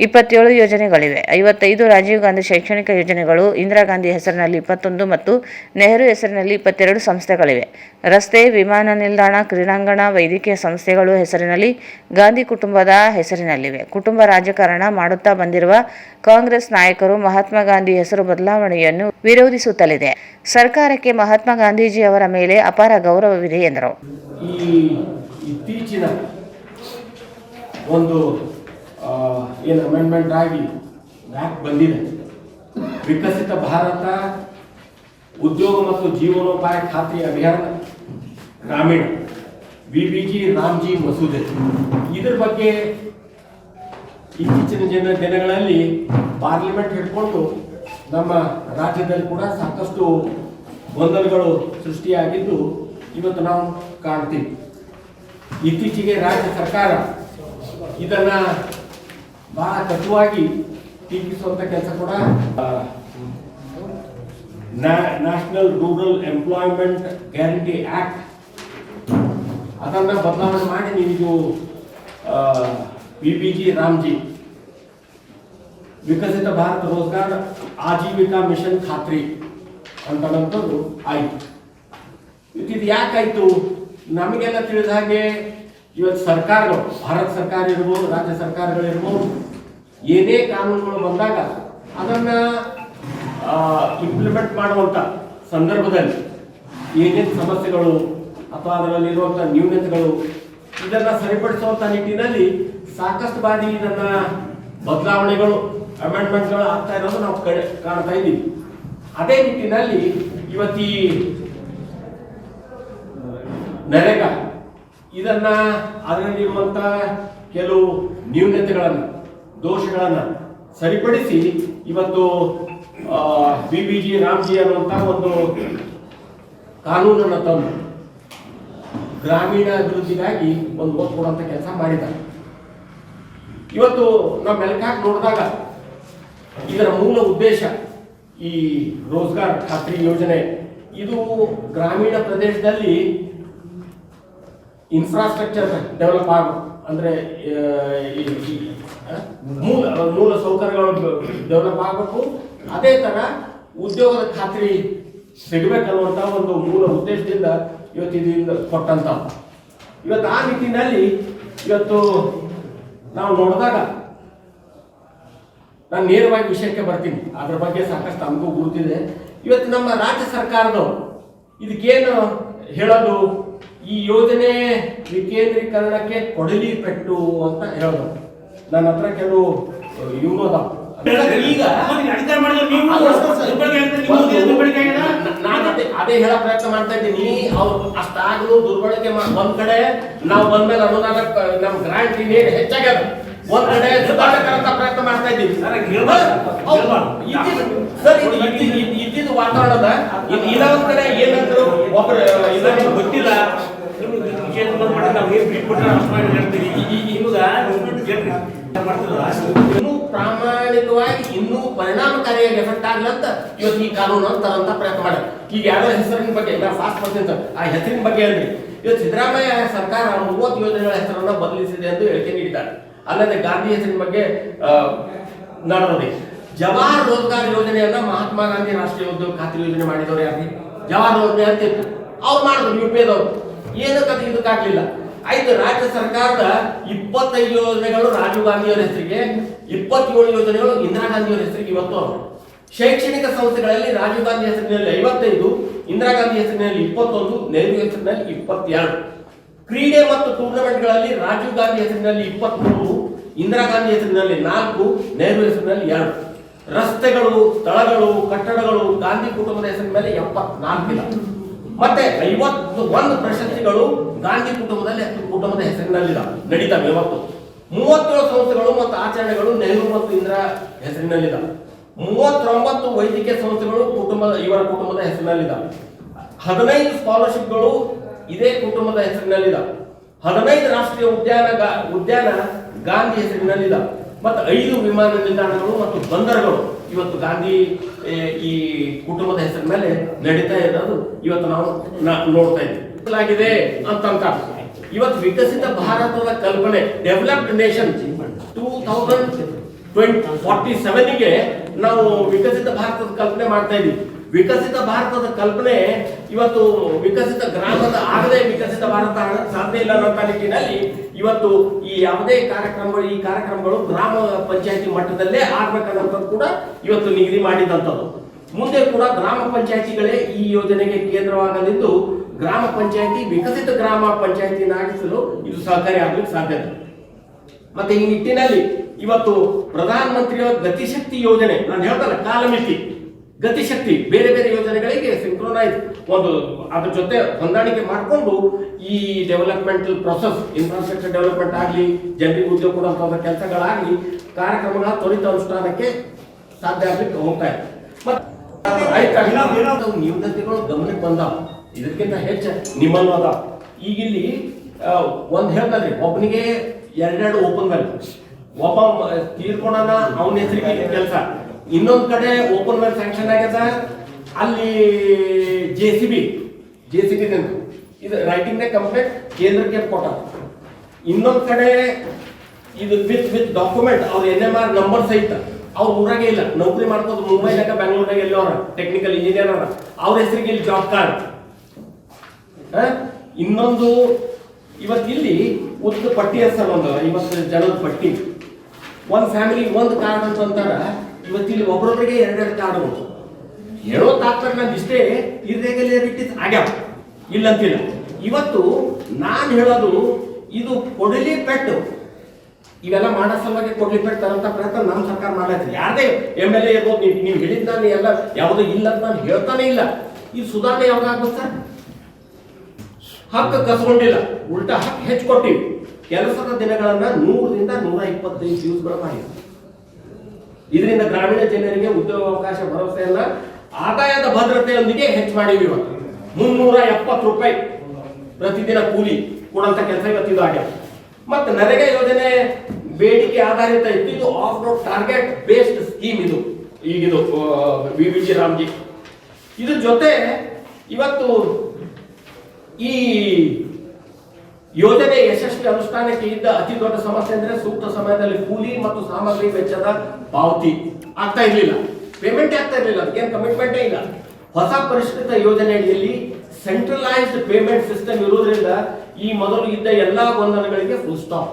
27 ಯೋಜನೆಗಳಿವೆ. 55 ರಾಜೀವ್ ಗಾಂಧಿ ಶೈಕ್ಷಣಿಕ ಯೋಜನೆಗಳು, ಇಂದಿರಾ ಗಾಂಧಿ ಹೆಸರಿನಲ್ಲಿ 21 ಮತ್ತು ನೆಹರು ಹೆಸರಿನಲ್ಲಿ 22 ಸಂಸ್ಥೆಗಳಿವೆ. ರಸ್ತೆ, ವಿಮಾನ ನಿಲ್ದಾಣ, ಕ್ರೀಡಾಂಗಣ, ವೈದ್ಯಕೀಯ ಸಂಸ್ಥೆಗಳು ಹೆಸರಿನಲ್ಲಿ ಗಾಂಧಿ ಕುಟುಂಬದ ಹೆಸರಿನಲ್ಲಿವೆ. ಕುಟುಂಬ ರಾಜಕಾರಣ ಮಾಡುತ್ತಾ ಬಂದಿರುವ ಕಾಂಗ್ರೆಸ್ ನಾಯಕರು ಮಹಾತ್ಮ ಗಾಂಧಿ ಹೆಸರು ಬದಲಾವಣೆಯನ್ನು ವಿರೋಧಿಸುತ್ತಲಿದೆ. ಸರ್ಕಾರಕ್ಕೆ ಮಹಾತ್ಮ ಗಾಂಧೀಜಿ ಅವರ ಮೇಲೆ ಅಪಾರ ಗೌರವವಿದೆ ಎಂದರು. ಈ ಇತ್ತೀಚಿನ ಒಂದು ಏನು ಅಮೆಂಡ್ಮೆಂಟ್ ಆಗಿ ಆ್ಯಕ್ಟ್ ಬಂದಿದೆ, ವಿಕಸಿತ ಭಾರತ ಉದ್ಯೋಗ ಮತ್ತು ಜೀವನೋಪಾಯ ಖಾತ್ರಿ ಅಭಿಯಾನ ಗ್ರಾಮೀಣ VBG ರಾಮ್ಜಿ ಮಸೂದೆ, ಇದರ ಬಗ್ಗೆ ಇತ್ತೀಚಿನ ದಿನಗಳಲ್ಲಿ ಪಾರ್ಲಿಮೆಂಟ್ ಹಿಡ್ಕೊಂಡು ನಮ್ಮ ರಾಜ್ಯದಲ್ಲಿ ಕೂಡ ಸಾಕಷ್ಟು ಗೊಂದಲಗಳು ಸೃಷ್ಟಿಯಾಗಿದ್ದು ಇವತ್ತು ನಾವು ಕಾಣ್ತೀವಿ. ಇತ್ತೀಚೆಗೆ ರಾಜ್ಯ ಸರ್ಕಾರ ಇದನ್ನ ಬಹಳ ಕಟುವಾಗಿ ಟೀಕಿಸುವಂತ ಕೆಲಸ ಕೂಡ national rural employment guarantee act ಅದನ್ನ ಬದಲಾವಣೆ ಮಾಡಿ ನೀವು PPG ರಾಮ್ಜಿ ವಿಕಸಿತ ಭಾರತ ರೋಜ್ಗಾರ್ ಆಜೀವಿಕಾ ಮಿಷನ್ ಖಾತ್ರಿ ಅಂತಕ್ಕಂಥದ್ದು ಆಯ್ತು. ಇದು ಯಾಕಾಯ್ತು? ನಮಗೆಲ್ಲ ತಿಳಿದ ಹಾಗೆ ಇವತ್ತು ಸರ್ಕಾರಗಳು, ಭಾರತ ಸರ್ಕಾರ ಇರ್ಬೋದು, ರಾಜ್ಯ ಸರ್ಕಾರಗಳಿರ್ಬೋದು, ಏನೇ ಕಾನೂನುಗಳು ಬಂದಾಗ ಅದನ್ನ ಇಂಪ್ಲಿಮೆಂಟ್ ಮಾಡುವಂತ ಸಂದರ್ಭದಲ್ಲಿ ಏನೇನು ಸಮಸ್ಯೆಗಳು ಅಥವಾ ಅದರಲ್ಲಿರುವಂಥ ನ್ಯೂನತೆಗಳು ಇದನ್ನ ಸರಿಪಡಿಸುವಂತ ನಿಟ್ಟಿನಲ್ಲಿ ಸಾಕಷ್ಟು ಬಾರಿ ಇದನ್ನ ಬದಲಾವಣೆಗಳು ಅಮೆಂಡ್ಮೆಂಟ್ಗಳು ಆಗ್ತಾ ಇರೋದು ನಾವು ಕಾಣ್ತಾ ಇದ್ದೀವಿ. ಅದೇ ನಿಟ್ಟಿನಲ್ಲಿ ಇವತ್ತಿ ನರೇಗಾ ಇದನ್ನ ಅದರಲ್ಲಿರುವಂತ ಕೆಲವು ನ್ಯೂನತೆಗಳನ್ನ ದೋಷಗಳನ್ನ ಸರಿಪಡಿಸಿ ಇವತ್ತು PPG ರಾಮ್ಜಿ ಅನ್ನುವಂತಹ ಒಂದು ಕಾನೂನನ್ನು ತಂದು ಗ್ರಾಮೀಣ ಅಭಿವೃದ್ಧಿಗಾಗಿ ಒಂದು ಒತ್ತು ಕೊಡುವಂತ ಕೆಲಸ ಮಾಡಿದ್ದಾರೆ. ಇವತ್ತು ನಾವು ಮೆಲುಕಾಗಿ ನೋಡಿದಾಗ ಇದರ ಮೂಲ ಉದ್ದೇಶ ಈ ರೋಜ್ಗಾರ್ ಖಾತ್ರಿ ಯೋಜನೆ ಇದು ಗ್ರಾಮೀಣ ಪ್ರದೇಶದಲ್ಲಿ ಇನ್ಫ್ರಾಸ್ಟ್ರಕ್ಚರ್ ಡೆವಲಪ್ ಆಗಬೇಕು, ಅಂದ್ರೆ ಮೂಲ ಸೌಕರ್ಯಗಳು ಡೆವಲಪ್ ಆಗಬೇಕು, ಅದೇ ತರ ಉದ್ಯೋಗದ ಖಾತ್ರಿ ಸಿಗಬೇಕನ್ನುವಂತ ಒಂದು ಮೂಲ ಉದ್ದೇಶದಿಂದ ಇವತ್ತು ಇದರಿಂದ ಕೊಟ್ಟಂತ ಇವತ್ತು ಆ ನಿಟ್ಟಿನಲ್ಲಿ ಇವತ್ತು ನಾವು ನೋಡಿದಾಗ ನಾನು ನೇರವಾಗಿ ವಿಷಯಕ್ಕೆ ಬರ್ತೀನಿ. ಅದ್ರ ಬಗ್ಗೆ ಸಾಕಷ್ಟು ನಮಗೂ ಗುರುತಿದೆ. ಇವತ್ತು ನಮ್ಮ ರಾಜ್ಯ ಸರ್ಕಾರದವರು ಇದಕ್ಕೇನು ಹೇಳೋದು, ಈ ಯೋಜನೆ ವಿಕೇಂದ್ರೀಕರಣಕ್ಕೆ ಕೊಡಲಿ ಪೆಟ್ಟು ಅಂತ ಹೇಳೋದು. ನನ್ನ ಹತ್ರ ಕೆಲವು ಇವು ಅದಾವ. ಈಗ ನಾನು ಅದೇ ಹೇಳೋ ಪ್ರಯತ್ನ ಮಾಡ್ತಾ ಇದ್ದೀನಿ. ಅವ್ರು ಅಷ್ಟಾಗ್ಲೂ ದುರ್ಬಳಕೆ ಒಂದ್ ಕಡೆ ನಾವು ಬಂದ್ಮೇಲೆ ಅನುದಾನ ನಮ್ ಗ್ರಾಂಟ್ ಹೆಚ್ಚಾಗ್ಯದ, ಒಂದ್ ಕಡೆ ಸುಧಾರಣೆಕರಂತ ಪ್ರಯತ್ನ ಮಾಡ್ತಾ ಇದ್ದೀವಿ. ಸರ್ ಇದ್ದಿದ್ದು ವಾತಾವರಣದ ಇನ್ನೊಂದ್ ಕಡೆ ಏನಂದ್ರು ಒಬ್ರು ಇದನ್ನು ಗೊತ್ತಿಲ್ಲ ಇನ್ನೂ ಪ್ರಾಮಾಣಿಕವಾಗಿ ಇನ್ನೂ ಪರಿಣಾಮಕಾರಿಯಾಗಿ ಎಫೆಕ್ಟ್ ಆಗ್ಲಂತ ಇವತ್ತು ಈ ಕಾನೂನು ತರಂತ ಪ್ರಯತ್ನ ಮಾಡಿ. ಈಗ ಯಾರೋ ಹೆಸರಿನ ಬಗ್ಗೆ ಫಾಸ್ಟ್ ಪರ್ಸೆಂಟ್ ಆ ಹೆಸರಿನ ಬಗ್ಗೆ ಹೇಳ್ರಿ. ಇವತ್ತು ಸಿದ್ದರಾಮಯ್ಯ ಸರ್ಕಾರ 30 ಯೋಜನೆಗಳ ಹೆಸರನ್ನ ಬದಲಿಸಿದೆ ಎಂದು ಹೇಳಿಕೆ ನೀಡಿದ್ದಾರೆ. ಅಲ್ಲದೆ ಗಾಂಧಿ ಹೆಸರಿನ ಬಗ್ಗೆ ನಡೆದಿದೆ. ಜವಾಹರ್ ರೋಜ್ಗಾರ್ ಯೋಜನೆಯನ್ನ ಮಹಾತ್ಮ ಗಾಂಧಿ ರಾಷ್ಟ್ರೀಯ ಉದ್ಯೋಗ ಖಾತ್ರಿ ಯೋಜನೆ ಮಾಡಿದವರು ಯಾರು? ಜವಾಹರ್ ಯೋಜನೆ ಅಂತ ಇತ್ತು, ಅವ್ರು ಮಾಡಿದ್ರು UPAದವರು. ಏನಕ್ಕಂತ ಇದಕ್ಕಾಗ್ಲಿಲ್ಲ. ಆಯ್ತು, ರಾಜ್ಯ ಸರ್ಕಾರದ 25 ಯೋಜನೆಗಳು ರಾಜೀವ್ ಗಾಂಧಿಯವರ ಹೆಸರಿಗೆ, 27 ಯೋಜನೆಗಳು ಇಂದಿರಾ ಗಾಂಧಿಯವರ ಹೆಸರಿಗೆ. ಇವತ್ತು ಶೈಕ್ಷಣಿಕ ಸಂಸ್ಥೆಗಳಲ್ಲಿ ರಾಜೀವ್ ಗಾಂಧಿ ಹೆಸರಿನಲ್ಲಿ 55, ಇಂದಿರಾ ಗಾಂಧಿ ಹೆಸರಿನಲ್ಲಿ 21, ನೆಹರು ಹೆಸರಿನಲ್ಲಿ 22. ಕ್ರೀಡೆ ಮತ್ತು ಟೂರ್ನಮೆಂಟ್ಗಳಲ್ಲಿ ರಾಜೀವ್ ಗಾಂಧಿ ಹೆಸರಿನಲ್ಲಿ 23, ಇಂದಿರಾ ಗಾಂಧಿ ಹೆಸರಿನಲ್ಲಿ 4, ನೆಹರು ಹೆಸರಿನಲ್ಲಿ 2. ರಸ್ತೆಗಳು, ಸ್ಥಳಗಳು, ಕಟ್ಟಡಗಳು ಗಾಂಧಿ ಕುಟುಂಬದ ಹೆಸರಿನ ಮೇಲೆ 74 ಇಲ್ಲ. ಮತ್ತೆ 51 ಪ್ರಶಸ್ತಿಗಳು ಗಾಂಧಿ ಕುಟುಂಬದ ಹೆಸರಿನಲ್ಲಿ ನಡೀತವೆ. ಇವತ್ತು 37 ಸಂಸ್ಥೆಗಳು ಮತ್ತು ಆಚರಣೆಗಳು ನೆಹರು ಮತ್ತು ಇಂದಿರಾ ಹೆಸರಿನಲ್ಲಿದ್ದಾವೆ. 39 ವೈದ್ಯಕೀಯ ಸಂಸ್ಥೆಗಳು ಇವರ ಕುಟುಂಬದ ಹೆಸರಿನಲ್ಲಿದ್ದಾವೆ. 15 ಸ್ಕಾಲರ್ಶಿಪ್ಗಳು ಇದೇ ಕುಟುಂಬದ ಹೆಸರಿನಲ್ಲಿದ್ದಾವೆ. 15 ರಾಷ್ಟ್ರೀಯ ಉದ್ಯಾನ ಗಾಂಧಿ ಹೆಸರಿನಲ್ಲಿದ್ದಾವೆ. ಮತ್ತು 5 ವಿಮಾನ ನಿಲ್ದಾಣಗಳು ಮತ್ತು ಬಂದರುಗಳು ಇವತ್ತು ಗಾಂಧಿ ಈ ಕುಟುಂಬದ ಹೆಸರಿನ ಮೇಲೆ ನಡೀತಾ ಇರೋದು ಇವತ್ತು ನಾವು ನೋಡ್ತಾ ಇದ್ದೀವಿ ಅಂತ. ಇವತ್ತು ವಿಕಸಿತ ಭಾರತದ ಕಲ್ಪನೆ, ಡೆವಲಪ್ಡ್ ನೇಷನ್ 2047ಗೆ ನಾವು ವಿಕಸಿತ ಭಾರತದ ಕಲ್ಪನೆ ಮಾಡ್ತಾ ಇದ್ದೀವಿ. ವಿಕಸಿತ ಭಾರತದ ಕಲ್ಪನೆ ಇವತ್ತು ವಿಕಸಿತ ಗ್ರಾಮದ ಆಗದೆ ವಿಕಸಿತ ಭಾರತ ಆಗಕ್ಕೆ ಸಾಧ್ಯ ಇಲ್ಲ ಅನ್ನೋ ನಿಟ್ಟಿನಲ್ಲಿ ಇವತ್ತು ಈ ಯಾವುದೇ ಕಾರ್ಯಕ್ರಮಗಳು ಗ್ರಾಮ ಪಂಚಾಯತಿ ಮಟ್ಟದಲ್ಲೇ ಆಗ್ಬೇಕನ್ನೋದು ಕೂಡ ಇವತ್ತು ನಿಗದಿ ಮಾಡಿದಂಥದ್ದು. ಮುಂದೆ ಕೂಡ ಗ್ರಾಮ ಪಂಚಾಯತಿಗಳೇ ಈ ಯೋಜನೆಗೆ ಕೇಂದ್ರವಾಗಲಿದ್ದು ಗ್ರಾಮ ಪಂಚಾಯತಿ ವಿಕಸಿತ ಗ್ರಾಮ ಪಂಚಾಯತಿನಾಗಿಸಲು ಇದು ಸಹಕಾರಿ ಆಗ್ಲಿಕ್ಕೆ ಸಾಧ್ಯತೆ. ಮತ್ತೆ ಈ ನಿಟ್ಟಿನಲ್ಲಿ ಇವತ್ತು ಪ್ರಧಾನ ಮಂತ್ರಿಯವರ ಗತಿಶಕ್ತಿ ಯೋಜನೆ, ನಾನು ಹೇಳ್ತಲ್ಲ ಕಾಲಮಿತಿ ಗತಿಶಕ್ತಿ, ಬೇರೆ ಬೇರೆ ಯೋಜನೆಗಳಿಗೆ ಸಿಂಕ್ರೋನೈಸ್ ಅದ್ರ ಜೊತೆ ಹೊಂದಾಣಿಕೆ ಮಾಡಿಕೊಂಡು ಈ ಡೆವಲಪ್ಮೆಂಟಲ್ ಪ್ರೊಸೆಸ್, ಇನ್ಫ್ರಾಸ್ಟ್ರಕ್ಚರ್ ಡೆವಲಪ್ಮೆಂಟ್ ಆಗಲಿ, ಜನರಿಗೆ ಉದ್ಯೋಗ ಕೊಡುವಂತಹ ಕೆಲಸಗಳಾಗಲಿ, ಕಾರ್ಯಕ್ರಮಗಳ ತ್ವರಿತ ಅನುಷ್ಠಾನಕ್ಕೆ ಸಾಧ್ಯ ಆಗ್ಲಿಕ್ಕೆ ಹೋಗ್ತಾ ಇದೆ. ನ್ಯೂನತೆಗಳು ಗಮನಕ್ಕೆ ಬಂದಾವ, ಇದಕ್ಕಿಂತ ಹೆಚ್ಚು ನಿಮ್ಮನ್ನು ಅದ. ಈಗ ಇಲ್ಲಿ ಒಂದು ಹೇಳ್ತಲ್ರಿ, ಒಬ್ಬನಿಗೆ ಎರಡೆರಡು ಓಪನ್ ವೆಲ್, ಒಬ್ಬ ತೀರ್ಕೊಂಡನ ಅವನ ಹೆಸರಿಗೆ ಕೆಲಸ, ಇನ್ನೊಂದ್ ಕಡೆ ಓಪನ್ ವೆಲ್ ಸ್ಯಾಂಕ್ಷನ್ ಆಗ್ಯದ, ಅಲ್ಲಿ JCB ಇದು ರೈಟಿಂಗ್ ನೇ ಕಂಪ್ಲೇಂಟ್ ಕೇಂದ್ರಕ್ಕೆ ಕೊಟ್ಟ, ಇನ್ನೊಂದ್ ಕಡೆ ಇದು ವಿತ್ ಡಾಕ್ಯುಮೆಂಟ್ ಅವ್ರ NMR ನಂಬರ್ ಸಹಿತ ಅವ್ರ ಊರಾಗೆ ಇಲ್ಲ, ನೌಕರಿ ಮಾಡ್ಬೋದು ಮುಂಬೈನಾಗ ಬೆಂಗಳೂರಿನಾಗ ಎಲ್ಲವರ ಟೆಕ್ನಿಕಲ್ ಇಂಜಿನಿಯರ್ ಅವರ, ಅವ್ರ ಹೆಸರಿಗೆ ಇಲ್ಲಿ ಜಾಬ್ ಕಾರ್ಡ್. ಇನ್ನೊಂದು ಇವತ್ತಿಲ್ಲಿ ಉದ್ದ ಪಟ್ಟಿ ಸರ್, ಒಂದು 50 ಜನದ ಪಟ್ಟಿ, ಒಂದು ಫ್ಯಾಮಿಲಿ ಒಂದು ಕಾರ್ಡ್ ಅಂತಂತಾರ, ಇವತ್ತಿಲ್ಲಿ ಒಬ್ಬರೊಬ್ಬರಿಗೆ ಎರಡೆರಡು ಕಾರ್ಡ್ಗಳು. ಹೇಳೋ ತಾತ್ಪರ್ಯ ನಂದು ಇಷ್ಟೇ, ಇರ್ರೆಗ್ಯುಲಾರಿಟೀಸ್ ಆಗ್ಯಾವ, ಇಲ್ಲಂತಿಲ್ಲ. ಇವತ್ತು ನಾನು ಹೇಳೋದು ಇದು ಕೊಡಲಿ ಪೆಟ್ಟು, ಇವೆಲ್ಲ ಮಾಡೋ ಸಲುವಾಗಿ ಕೊಡ್ಲಿ ಪೆಟ್ಟು ತರಂತ ಪ್ರಯತ್ನ ನಮ್ಮ ಸರ್ಕಾರ ಮಾಡೈತ್ರಿ. ಯಾರದೇ MLA ಇರ್ಬೋದು, ನೀವು ಹೇಳಿದ್ ನಾನು ಎಲ್ಲ ಯಾವುದೋ ಇಲ್ಲ ಅಂತ ನಾನು ಹೇಳ್ತಾನೆ ಇಲ್ಲ. ಇದು ಸುಧಾರಣೆ ಯಾವಾಗ ಆಗ್ಬೋದು ಸರ್? ಹಕ್ಕು ಕಸ್ಕೊಂಡಿಲ್ಲ, ಉಲ್ಟಾ ಹಕ್ಕು ಹೆಚ್ಚು ಕೊಟ್ಟಿವಿ. ಕೆಲಸದ ದಿನಗಳನ್ನ 100ರಿಂದ 125 ದಿವಸಗಳು ಮಾಡಿದ್ವಿ. ಇದರಿಂದ ಗ್ರಾಮೀಣ ಜನರಿಗೆ ಉದ್ಯೋಗಾವಕಾಶ ಭರವಸೆಯನ್ನ ಆದಾಯದ ಭದ್ರತೆಯೊಂದಿಗೆ ಹೆಚ್ಚು ಮಾಡಿವಿ. ಇವತ್ತು 370 ರೂಪಾಯಿ ಪ್ರತಿದಿನ ಕೂಲಿ ಕೊಡುವಂತ ಕೆಲಸ ಇವತ್ತಿದು ಆಗ್ಯಾವ. ಮತ್ತೆ ನರೇಗಾ ಯೋಜನೆ ಬೇಡಿಕೆ ಆಧಾರಿತ ಇತ್ತು, ಇದು of road target based scheme. ಇದು ಈಗಿದು VVG ರಾಮ್ಜಿ. ಇದ್ರ ಜೊತೆ ಇವತ್ತು ಈ ಯೋಜನೆ ಯಶಸ್ವಿ ಅನುಷ್ಠಾನಕ್ಕೆ ಇದ್ದ ಅತಿ ದೊಡ್ಡ ಸಮಸ್ಯೆ ಅಂದ್ರೆ ಸೂಕ್ತ ಸಮಯದಲ್ಲಿ ಕೂಲಿ ಮತ್ತು ಸಾಮಗ್ರಿ ವೆಚ್ಚದ ಪಾವತಿ ಆಗ್ತಾ ಇರ್ಲಿಲ್ಲ, ಪೇಮೆಂಟ್ ಆಗ್ತಾ ಇರ್ಲಿಲ್ಲ, ಅದಕ್ಕೇನು ಕಮಿಟ್ಮೆಂಟೇ ಇಲ್ಲ. ಹೊಸ ಪರಿಷ್ಕೃತ ಯೋಜನೆ ಅಡಿಯಲ್ಲಿ ಸೆಂಟ್ರಲೈಸ್ಡ್ ಪೇಮೆಂಟ್ ಸಿಸ್ಟಮ್ ಇರೋದ್ರಿಂದ ಈ ಮೊದಲು ಇದ್ದ ಎಲ್ಲಾ ಗೊಂದಲಗಳಿಗೆ ಫುಲ್ ಸ್ಟಾಪ್.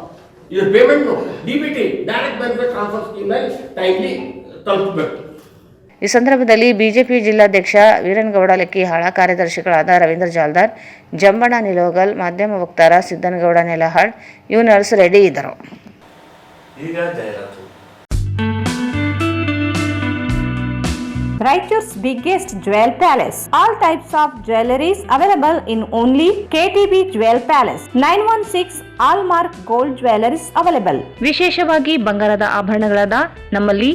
ಇದು payment DBT direct benefit transfer scheme ನಲ್ಲಿ ಟೈಮ್ಲಿ ತಲುಪಬೇಕು. ಈ ಸಂದರ್ಭದಲ್ಲಿ ಬಿಜೆಪಿ ಜಿಲ್ಲಾಧ್ಯಕ್ಷ ವೀರನಗೌಡ ಲೆಕ್ಕಿಹಾಳ, ಕಾರ್ಯದರ್ಶಿಗಳಾದ ರವೀಂದ್ರ ಜಾಲ್ದಾರ್, ಜಂಬಣ್ಣ ನಿಲೋಗಲ್, ಮಾಧ್ಯಮ ವಕ್ತಾರ ಸಿದ್ದನಗೌಡ ನೆಲಹಾಳ್, ಯೂನರ್ಸ್ ರೆಡ್ಡಿ ಇದ್ದರು. ಈಗ ಜಾಹೀರಾತು. Raichur's biggest jewel palace. All types of jewelries available in only KTB Jewel Palace. 916 Allmark Gold Jewelries available. ವಿಶೇಷವಾಗಿ ಬಂಗಾರದ ಆಭರಣಗಳಾದ ನಮ್ಮಲ್ಲಿ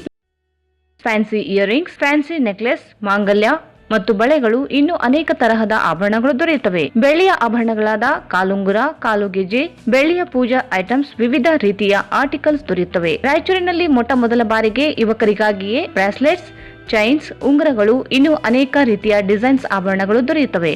ಫ್ಯಾನ್ಸಿ ಇಯರಿಂಗ್ಸ್, ಫ್ಯಾನ್ಸಿ ನೆಕ್ಲೆಸ್, ಮಾಂಗಲ್ಯ ಮತ್ತು ಬಳೆಗಳು, ಇನ್ನು ಅನೇಕ ತರಹದ ಆಭರಣಗಳು ದೊರೆಯುತ್ತವೆ. ಬೆಳ್ಳಿಯ ಆಭರಣಗಳಾದ ಕಾಲುಂಗುರ, ಕಾಲುಗೆಜೆ, ಬೆಳ್ಳಿಯ ಪೂಜಾ ಐಟಮ್ಸ್, ವಿವಿಧ ರೀತಿಯ ಆರ್ಟಿಕಲ್ಸ್ ದೊರೆಯುತ್ತವೆ. ರಾಯಚೂರಿನಲ್ಲಿ ಮೊಟ್ಟ ಮೊದಲ ಬಾರಿಗೆ ಯುವಕರಿಗಾಗಿಯೇ ಬ್ರಾಸ್ಲೆಟ್ಸ್, ಚೈನ್ಸ್, ಉಂಗುರಗಳು, ಇನ್ನು ಅನೇಕ ರೀತಿಯ ಡಿಸೈನ್ಸ್ ಆಭರಣಗಳು ದೊರೆಯುತ್ತವೆ.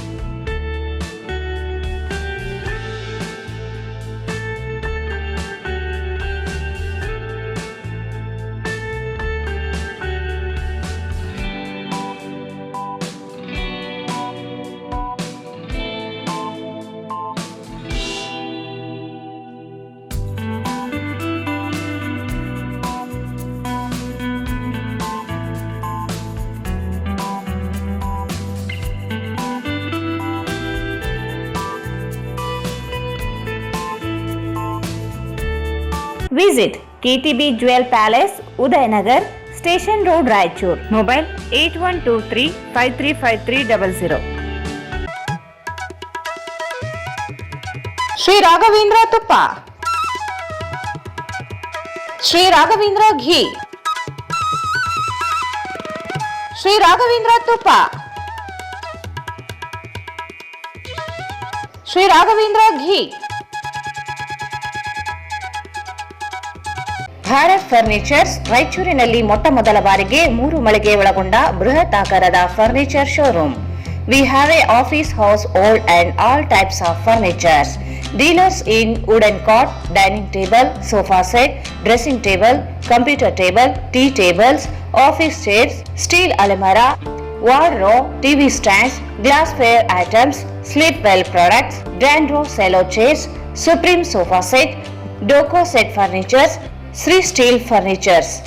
Visit KTB Jewel Palace, Udayanagar, Station Road, Raichur. Mobile 8123535300. Shri Raghavendra ತುಪ್ಪ, ಶ್ರೀ ರಾಘವೇಂದ್ರ ಘೀ, ಶ್ರೀ ರಾಘವೇಂದ್ರ ತುಪ್ಪ, ಶ್ರೀ ರಾಘವೇಂದ್ರ ಘೀ. ಭಾರತ್ ಫರ್ನಿಚರ್ಸ್ ರಾಯಚೂರಿನಲ್ಲಿ ಮೊಟ್ಟ ಮೊದಲ ಬಾರಿಗೆ 3 ಮಳಿಗೆ ಒಳಗೊಂಡ ಬೃಹತ್ ಆಕಾರದ furniture showroom. We have a office house, old and all types of furnitures. Dealers in wooden cot, dining table, sofa set, dressing table, computer table, tea tables, office chairs, steel almirah, wardrobe, TV stands, glassware items, sleepwell products, Dandro cello chairs, Supreme sofa set, Doco set furnitures, Sri Steel Furnitures.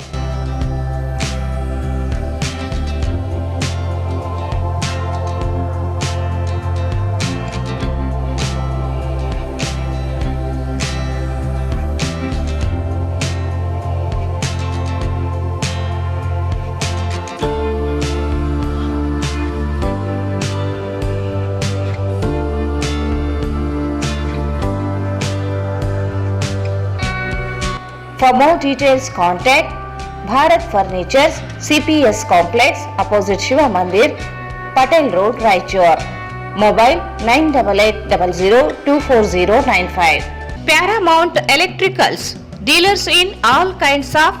For more details, contact Bharat Furnitures, CPS Complex, opposite Shiva Mandir, Patel Road, Raichur. Mobile 9880024095. Paramount Electricals, dealers in all kinds of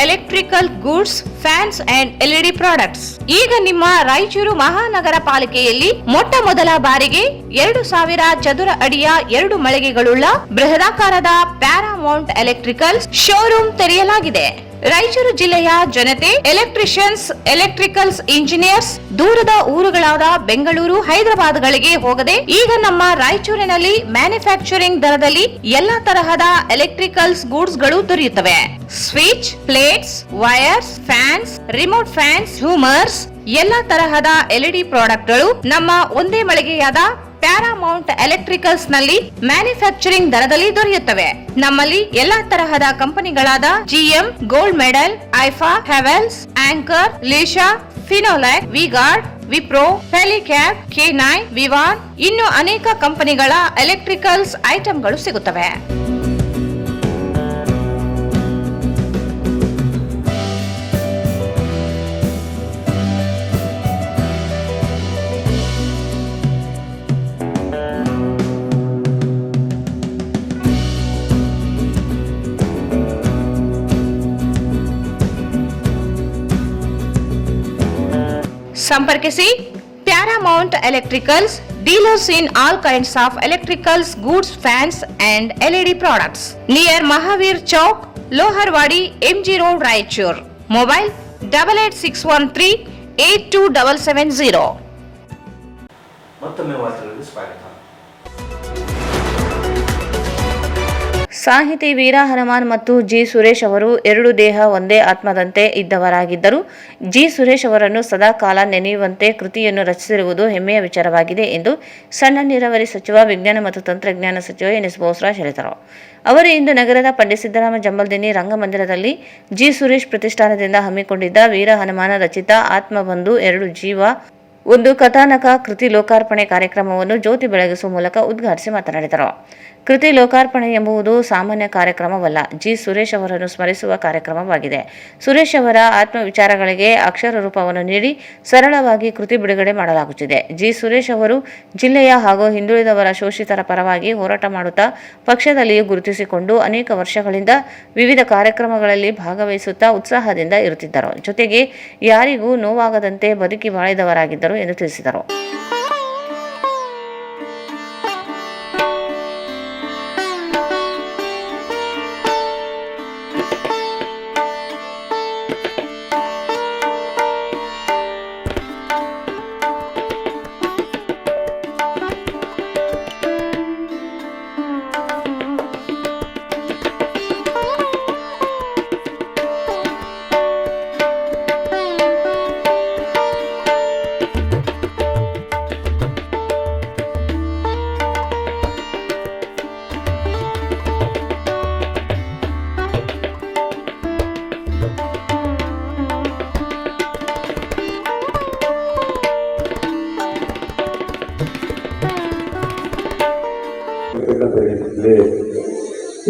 electrical goods, fans and LED products. ಈಗ ನಿಮ್ಮ ರಾಯಚೂರು ಮಹಾನಗರ ಪಾಲಿಕೆಯಲ್ಲಿ ಮೊಟ್ಟ ಮೊದಲ ಬಾರಿಗೆ 2000 ಚದುರ ಅಡಿಯ 2 ಮಳಿಗೆಗಳುಳ್ಳ ಬೃಹದಾಕಾರದ Paramount electricals showroom ತೆರೆಯಲಾಗಿದೆ. ರಾಯಚೂರು ಜಿಲ್ಲೆಯ ಜನತೆ ಎಲೆಕ್ಟ್ರಿಷಿಯನ್ಸ್, ಎಲೆಕ್ಟ್ರಿಕಲ್ಸ್ ಇಂಜಿನಿಯರ್ಸ್ ದೂರದ ಊರುಗಳಾದ ಬೆಂಗಳೂರು, ಹೈದರಾಬಾದ್ಗಳಿಗೆ ಹೋಗದೆ ಈಗ ನಮ್ಮ ರಾಯಚೂರಿನಲ್ಲಿ ಮ್ಯಾನುಫ್ಯಾಕ್ಚರಿಂಗ್ ದರದಲ್ಲಿ ಎಲ್ಲಾ ತರಹದ ಎಲೆಕ್ಟ್ರಿಕಲ್ಸ್ ಗೂಡ್ಸ್ ಗಳು ದೊರೆಯುತ್ತವೆ. Switch, plates, wires, fans, remote fans, ಹ್ಯೂಮರ್ಸ್, ಎಲ್ಲಾ ತರಹದ ಎಲ್ಇಡಿ ಪ್ರಾಡಕ್ಟ್ಗಳು ನಮ್ಮ ಒಂದೇ ಮಳಿಗೆಯಾದ ಪ್ಯಾರಾಮೌಂಟ್ ಎಲೆಕ್ಟ್ರಿಕಲ್ಸ್ ನಲ್ಲಿ ಮ್ಯಾನುಫ್ಯಾಕ್ಚರಿಂಗ್ ದರದಲ್ಲಿ ದೊರೆಯುತ್ತವೆ. ನಮ್ಮಲ್ಲಿ ಎಲ್ಲಾ ತರಹದ ಕಂಪನಿಗಳಾದ GM, ಗೋಲ್ಡ್ ಮೆಡಲ್, ಐಫಾ, ಹೆವೆಲ್ಸ್, ಆಂಕರ್, ಲೀಶಾ, ಫಿನೋಲೆಕ್, ವಿಗಾರ್ಡ್, ವಿಪ್ರೋ, ಹೆಲಿಕ್ಯಾಬ್, K9, ವಿವಾನ್ ಇನ್ನು ಅನೇಕ ಕಂಪನಿಗಳ ಎಲೆಕ್ಟ್ರಿಕಲ್ಸ್ ಐಟಂಗಳು ಸಿಗುತ್ತವೆ. ಸಂಪರ್ಕಿಸಿ Paramount electricals, dealers in all kinds of electricals goods, fans and LED products, near Mahavir Chowk, Loharwadi, MG road, Raichur. Mobile 8861382770. ಮತ್ತೊಮ್ಮೆ ವಾರ್ತೆಗಳಿಗೆ ಸ್ವಾಗತ. ಸಾಹಿತಿ ವೀರ ಹನುಮಾನ್ ಮತ್ತು ಜಿ ಸುರೇಶ್ ಅವರು ಎರಡು ದೇಹ ಒಂದೇ ಆತ್ಮದಂತೆ ಇದ್ದವರಾಗಿದ್ದರು. ಜಿ ಸುರೇಶ್ ಅವರನ್ನು ಸದಾ ಕಾಲ ನೆನೆಯುವಂತೆ ಕೃತಿಯನ್ನು ರಚಿಸಿರುವುದು ಹೆಮ್ಮೆಯ ವಿಚಾರವಾಗಿದೆ ಎಂದು ಸಣ್ಣ ನೀರಾವರಿ ಸಚಿವ, ವಿಜ್ಞಾನ ಮತ್ತು ತಂತ್ರಜ್ಞಾನ ಸಚಿವ NS ಬೋಸರಾಜ್ ಹೇಳಿದರು. ಅವರು ಇಂದು ನಗರದ ಪಂಡಿತ್ ಸಿದ್ದರಾಮ ಜಂಬಲ್ದಿನ್ನಿ ರಂಗಮಂದಿರದಲ್ಲಿ ಜಿ ಸುರೇಶ್ ಪ್ರತಿಷ್ಠಾನದಿಂದ ಹಮ್ಮಿಕೊಂಡಿದ್ದ ವೀರ ಹನುಮಾನ ರಚಿತ ಆತ್ಮಬಂಧು 2 ಜೀವ ಒಂದು ಕಥಾನಕ ಕೃತಿ ಲೋಕಾರ್ಪಣೆ ಕಾರ್ಯಕ್ರಮವನ್ನು ಜ್ಯೋತಿ ಬೆಳಗಿಸುವ ಮೂಲಕ ಉದ್ಘಾಟಿಸಿ ಮಾತನಾಡಿದರು. ಕೃತಿ ಲೋಕಾರ್ಪಣೆ ಎಂಬುದು ಸಾಮಾನ್ಯ ಕಾರ್ಯಕ್ರಮವಲ್ಲ, ಜಿ ಸುರೇಶ್ ಅವರನ್ನು ಸ್ಮರಿಸುವ ಕಾರ್ಯಕ್ರಮವಾಗಿದೆ. ಸುರೇಶ್ ಅವರ ಆತ್ಮವಿಚಾರಗಳಿಗೆ ಅಕ್ಷರ ರೂಪವನ್ನು ನೀಡಿ ಸರಳವಾಗಿ ಕೃತಿ ಬಿಡುಗಡೆ ಮಾಡಲಾಗುತ್ತಿದೆ. ಜಿ ಸುರೇಶ್ ಅವರು ಜಿಲ್ಲೆಯ ಹಾಗೂ ಹಿಂದುಳಿದವರ ಶೋಷಿತರ ಪರವಾಗಿ ಹೋರಾಟ ಮಾಡುತ್ತಾ ಪಕ್ಷದಲ್ಲಿಯೂ ಗುರುತಿಸಿಕೊಂಡು ಅನೇಕ ವರ್ಷಗಳಿಂದ ವಿವಿಧ ಕಾರ್ಯಕ್ರಮಗಳಲ್ಲಿ ಭಾಗವಹಿಸುತ್ತಾ ಉತ್ಸಾಹದಿಂದ ಇರುತ್ತಿದ್ದರು. ಜೊತೆಗೆ ಯಾರಿಗೂ ನೋವಾಗದಂತೆ ಬದುಕಿ ಬಾಳಿದವರಾಗಿದ್ದರು ಎಂದು ತಿಳಿಸಿದರು.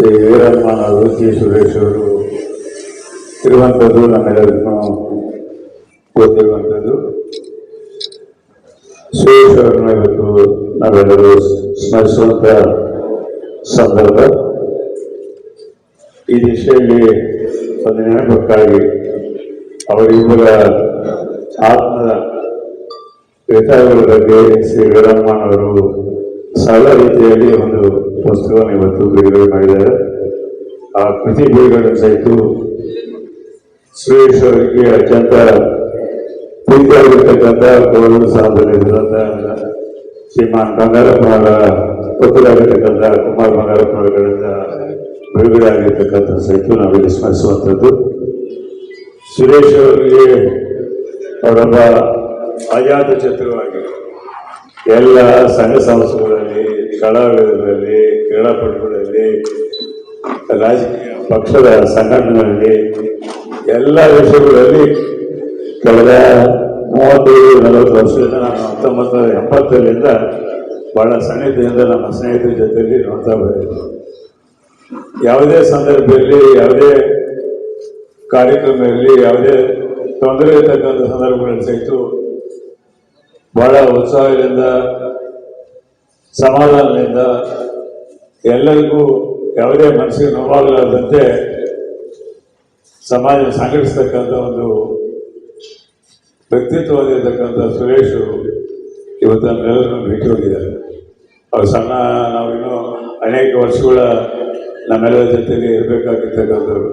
ವೀರಹನುಮಾನ್ ಜಿ ಸುರೇಶ್ ಅವರು ಇರುವಂಥದ್ದು ನಮ್ಮೆಲ್ಲರಿಗೂ ಗೊತ್ತಿರುವಂಥದ್ದು. ಸುರೇಶ್ ಅವರನ್ನು ಇವತ್ತು ನಾವೆಲ್ಲರೂ ಸ್ಮರಿಸುವಂಥ ಸಂದರ್ಭ. ಈ ದಿಶೆಯಲ್ಲಿ ಒಂದು ನೆನಪಕ್ಕಾಗಿ ಅವರಿಬ್ಬರ ಆತ್ಮದ ವ್ಯಥಗಳ ಬಗ್ಗೆ ಶ್ರೀ ವೀರಹನುಮಾನ್ ಅವರು ಸರಳ ರೀತಿಯಲ್ಲಿ ಒಂದು ಪುಸ್ತಕವನ್ನು ಇವತ್ತು ಬಿಡುಗಡೆ ಮಾಡಿದ್ದಾರೆ. ಆ ಕೃತಿ ಬಿಡುಗಡೆ ಸಹಿತ ಸುರೇಶ್ ಅವರಿಗೆ ಅತ್ಯಂತ ಪ್ರೀತಿಯಾಗಿರ್ತಕ್ಕಂಥ ಗೌರವ ಸ್ಥಾನದಲ್ಲಿರುವಂಥ ಶ್ರೀಮಾನ್ ಬಂಗಾರಪ್ಪನವರ ಪುತ್ರರಾಗಿರ್ತಕ್ಕಂಥ ಕುಮಾರ್ ಬಂಗಾರಪ್ಪನವರುಗಳಿಂದ ಬಿಡುಗಡೆ ಆಗಿರ್ತಕ್ಕಂಥ ಸಹಿತ ನಾವಿಲ್ಲಿ ಸ್ಮರಿಸುವಂಥದ್ದು. ಸುರೇಶ್ ಅವರಿಗೆ ಅವರೊಬ್ಬ ಅಜಾತ ಶತ್ರುವಾಗಿ ಎಲ್ಲ ಸಂಘ ಸಂಸ್ಥೆಗಳಲ್ಲಿ, ಕಲಾವಿದರಲ್ಲಿ, ಕ್ರೀಡಾಪಟುಗಳಲ್ಲಿ, ರಾಜಕೀಯ ಪಕ್ಷದ ಸಂಘಟನೆಗಳಲ್ಲಿ ಎಲ್ಲ ವಿಷಯಗಳಲ್ಲಿ ಕಳೆದ 35-40 ವರ್ಷದಿಂದ ನಾನು 1980ರಿಂದ ಬಹಳ ಸನ್ನಿಧಿಯಿಂದ ನಮ್ಮ ಸ್ನೇಹಿತರ ಜೊತೆಯಲ್ಲಿ ನೋಡ್ತಾ ಬಂದಿದ್ದೆ. ಯಾವುದೇ ಸಂದರ್ಭದಲ್ಲಿ, ಯಾವುದೇ ಕಾರ್ಯಕ್ರಮ ಇರಲಿ, ಯಾವುದೇ ತೊಂದರೆ ಇರತಕ್ಕಂಥ ಸಂದರ್ಭಗಳಲ್ಲಿ ಸಹಿತ ಬಹಳ ಉತ್ಸಾಹದಿಂದ ಸಮಾಧಾನದಿಂದ ಎಲ್ಲರಿಗೂ ಯಾವುದೇ ಮನಸ್ಸಿಗೆ ನೋವಾಗಲಾರದಂತೆ ಸಮಾಜ ಸಂಘಟಿಸ್ತಕ್ಕಂಥ ಒಂದು ವ್ಯಕ್ತಿತ್ವವಾಗಿರ್ತಕ್ಕಂಥ ಸುರೇಶ್ ಇವತ್ತು ನಮ್ಮೆಲ್ಲರನ್ನು ಭೇಟಿ ಹೋಗಿದ್ದಾರೆ. ಅವ್ರು ಸಣ್ಣ ನಾವಿನ್ನೂ ಅನೇಕ ವರ್ಷಗಳ ನಮ್ಮೆಲ್ಲರ ಜೊತೆಗೆ ಇರಬೇಕಾಗಿರ್ತಕ್ಕಂಥವ್ರು.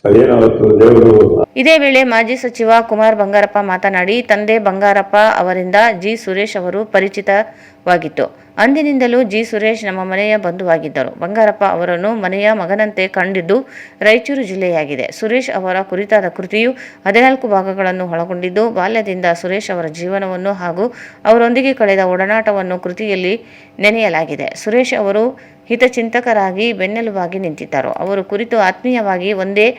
ಅದೇನವತ್ತು ದೇವರು. ಇದೇ ವೇಳೆ ಮಾಜಿ ಸಚಿವ ಕುಮಾರ್ ಬಂಗಾರಪ್ಪ ಮಾತನಾಡಿ, ತಂದೆ ಬಂಗಾರಪ್ಪ ಅವರಿಂದ ಜಿ ಸುರೇಶ್ ಅವರು ಪರಿಚಿತವಾಗಿತ್ತು. ಅಂದಿನಿಂದಲೂ ಜಿ ಸುರೇಶ್ ನಮ್ಮ ಮನೆಯ ಬಂಧುವಾಗಿದ್ದರು. ಬಂಗಾರಪ್ಪ ಅವರನ್ನು ಮನೆಯ ಮಗನಂತೆ ಕಂಡಿದ್ದು ರಾಯಚೂರು ಜಿಲ್ಲೆಯಾಗಿದೆ. ಸುರೇಶ್ ಅವರ ಕುರಿತಾದ ಕೃತಿಯು 14 ಭಾಗಗಳನ್ನು ಒಳಗೊಂಡಿದ್ದು, ಬಾಲ್ಯದಿಂದ ಸುರೇಶ್ ಅವರ ಜೀವನವನ್ನು ಹಾಗೂ ಅವರೊಂದಿಗೆ ಕಳೆದ ಒಡನಾಟವನ್ನು ಕೃತಿಯಲ್ಲಿ ನೆನೆಯಲಾಗಿದೆ. ಸುರೇಶ್ ಅವರು ಹಿತಚಿಂತಕರಾಗಿ ಬೆನ್ನೆಲುಬಾಗಿ ನಿಂತಿದ್ದರು. ಅವರು ಕುರಿತು ಆತ್ಮೀಯವಾಗಿ ಒಂದೇ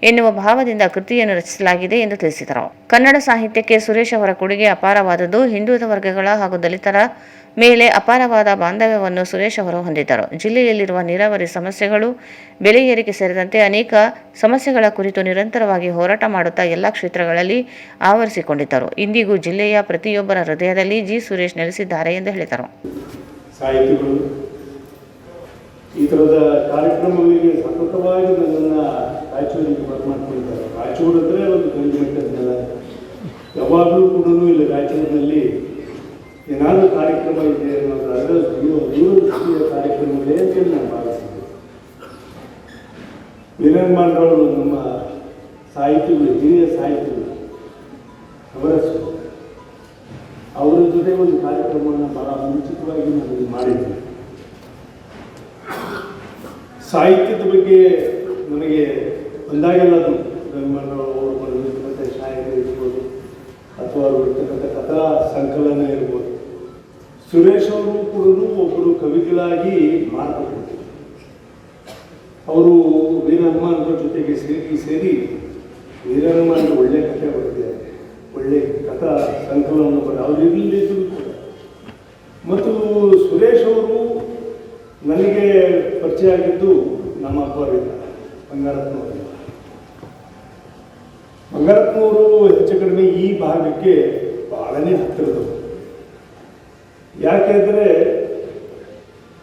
ಎನ್ನುವ ಭಾವದಿಂದ ಕೃತಿಯನ್ನು ರಚಿಸಲಾಗಿದೆ ಎಂದು ತಿಳಿಸಿದರು. ಕನ್ನಡ ಸಾಹಿತ್ಯಕ್ಕೆ ಸುರೇಶ್ ಅವರ ಕೊಡುಗೆ ಅಪಾರವಾದದ್ದು. ಹಿಂದುಳಿದ ವರ್ಗಗಳ ಹಾಗೂ ದಲಿತರ ಮೇಲೆ ಅಪಾರವಾದ ಬಾಂಧವ್ಯವನ್ನು ಸುರೇಶ್ ಅವರು ಹೊಂದಿದ್ದರು. ಜಿಲ್ಲೆಯಲ್ಲಿರುವ ನೀರಾವರಿ ಸಮಸ್ಯೆಗಳು, ಬೆಲೆ ಏರಿಕೆ ಸೇರಿದಂತೆ ಅನೇಕ ಸಮಸ್ಯೆಗಳ ಕುರಿತು ನಿರಂತರವಾಗಿ ಹೋರಾಟ ಮಾಡುತ್ತಾ ಎಲ್ಲ ಕ್ಷೇತ್ರಗಳಲ್ಲಿ ಆವರಿಸಿಕೊಂಡಿದ್ದರು. ಇಂದಿಗೂ ಜಿಲ್ಲೆಯ ಪ್ರತಿಯೊಬ್ಬರ ಹೃದಯದಲ್ಲಿ ಜಿ ಸುರೇಶ್ ನೆಲೆಸಿದ್ದಾರೆ ಎಂದು ಹೇಳಿದರು. ಸಾಹಿತಿಗಳು ಈ ಥರದ ಕಾರ್ಯಕ್ರಮಗಳಿಗೆ ಸತತವಾಗಿ ನನ್ನನ್ನು ರಾಯಚೂರಿಗೆ ಮಾಡ್ಕೊಂಡಿದ್ದಾರೆ. ರಾಯಚೂರು ಅಂದರೆ ಒಂದು ಗಂಡು ಮಟ್ಟದ ಯಾವಾಗಲೂ ಕೂಡ ಇಲ್ಲಿ ರಾಯಚೂರಿನಲ್ಲಿ ಏನಾದರೂ ಕಾರ್ಯಕ್ರಮ ಇದೆ ಅನ್ನೋದಾದರೆ ದೂರದೃಷ್ಟಿಯ ಕಾರ್ಯಕ್ರಮಗಳೇ ಅಂತೇಳಿ ನಾನು ಭಾವಿಸಿದ್ದೆ. ವೀರನ್ಮಾನ್ರವರು ನಮ್ಮ ಸಾಹಿತಿಗಳು, ಹಿರಿಯ ಸಾಹಿತಿಗಳು, ಅವರ ಜೊತೆ ಒಂದು ಕಾರ್ಯಕ್ರಮವನ್ನು ಭಾಳ ಮುಂಚಿತವಾಗಿ ನಾನು ಮಾಡಿದ್ದೆ. ಸಾಹಿತ್ಯದ ಬಗ್ಗೆ ನನಗೆ ಬಂದಾಗೆಲ್ಲ ಅವರು ಬರೆದಿರ್ತಕ್ಕಂಥ ಶಾಯರಿ ಇರ್ಬೋದು ಅಥವಾ ಅವರು ಇರ್ತಕ್ಕಂಥ ಕಥಾ ಸಂಕಲನ ಇರ್ಬೋದು. ಸುರೇಶ್ ಅವರು ಕೂಡ ಒಬ್ಬರು ಕವಿಗಳಾಗಿ ಮಾರ್ಪಟ್ಟಿದ್ರು. ಅವರು ವೀರಹನುಮಾನ್ರ ಜೊತೆಗೆ ಸೇರಿ ವೀರಹನುಮಾನ್ ಒಳ್ಳೆ ಕಥೆ ಬರೆದಿದ್ದಾರೆ, ಒಳ್ಳೆ ಕಥಾ ಸಂಕಲನವನ್ನು ಅವ್ರು ಇರಲಿದ್ರು ಕೂಡ. ಮತ್ತು ಸುರೇಶ್ ಅವರು ನನಗೆ ಪರಿಚಯ ಆಗಿದ್ದು ನಮ್ಮ ಅಪ್ಪರಿಂದ ಬಂಗಾರಪ್ಪನವರಿಂದ. ಬಂಗಾರಪ್ಪನವರು ಹೆಚ್ಚು ಕಡಿಮೆ ಈ ಭಾಗಕ್ಕೆ ಬಹಳನೇ ಹತ್ತಿರದವರು. ಯಾಕೆಂದರೆ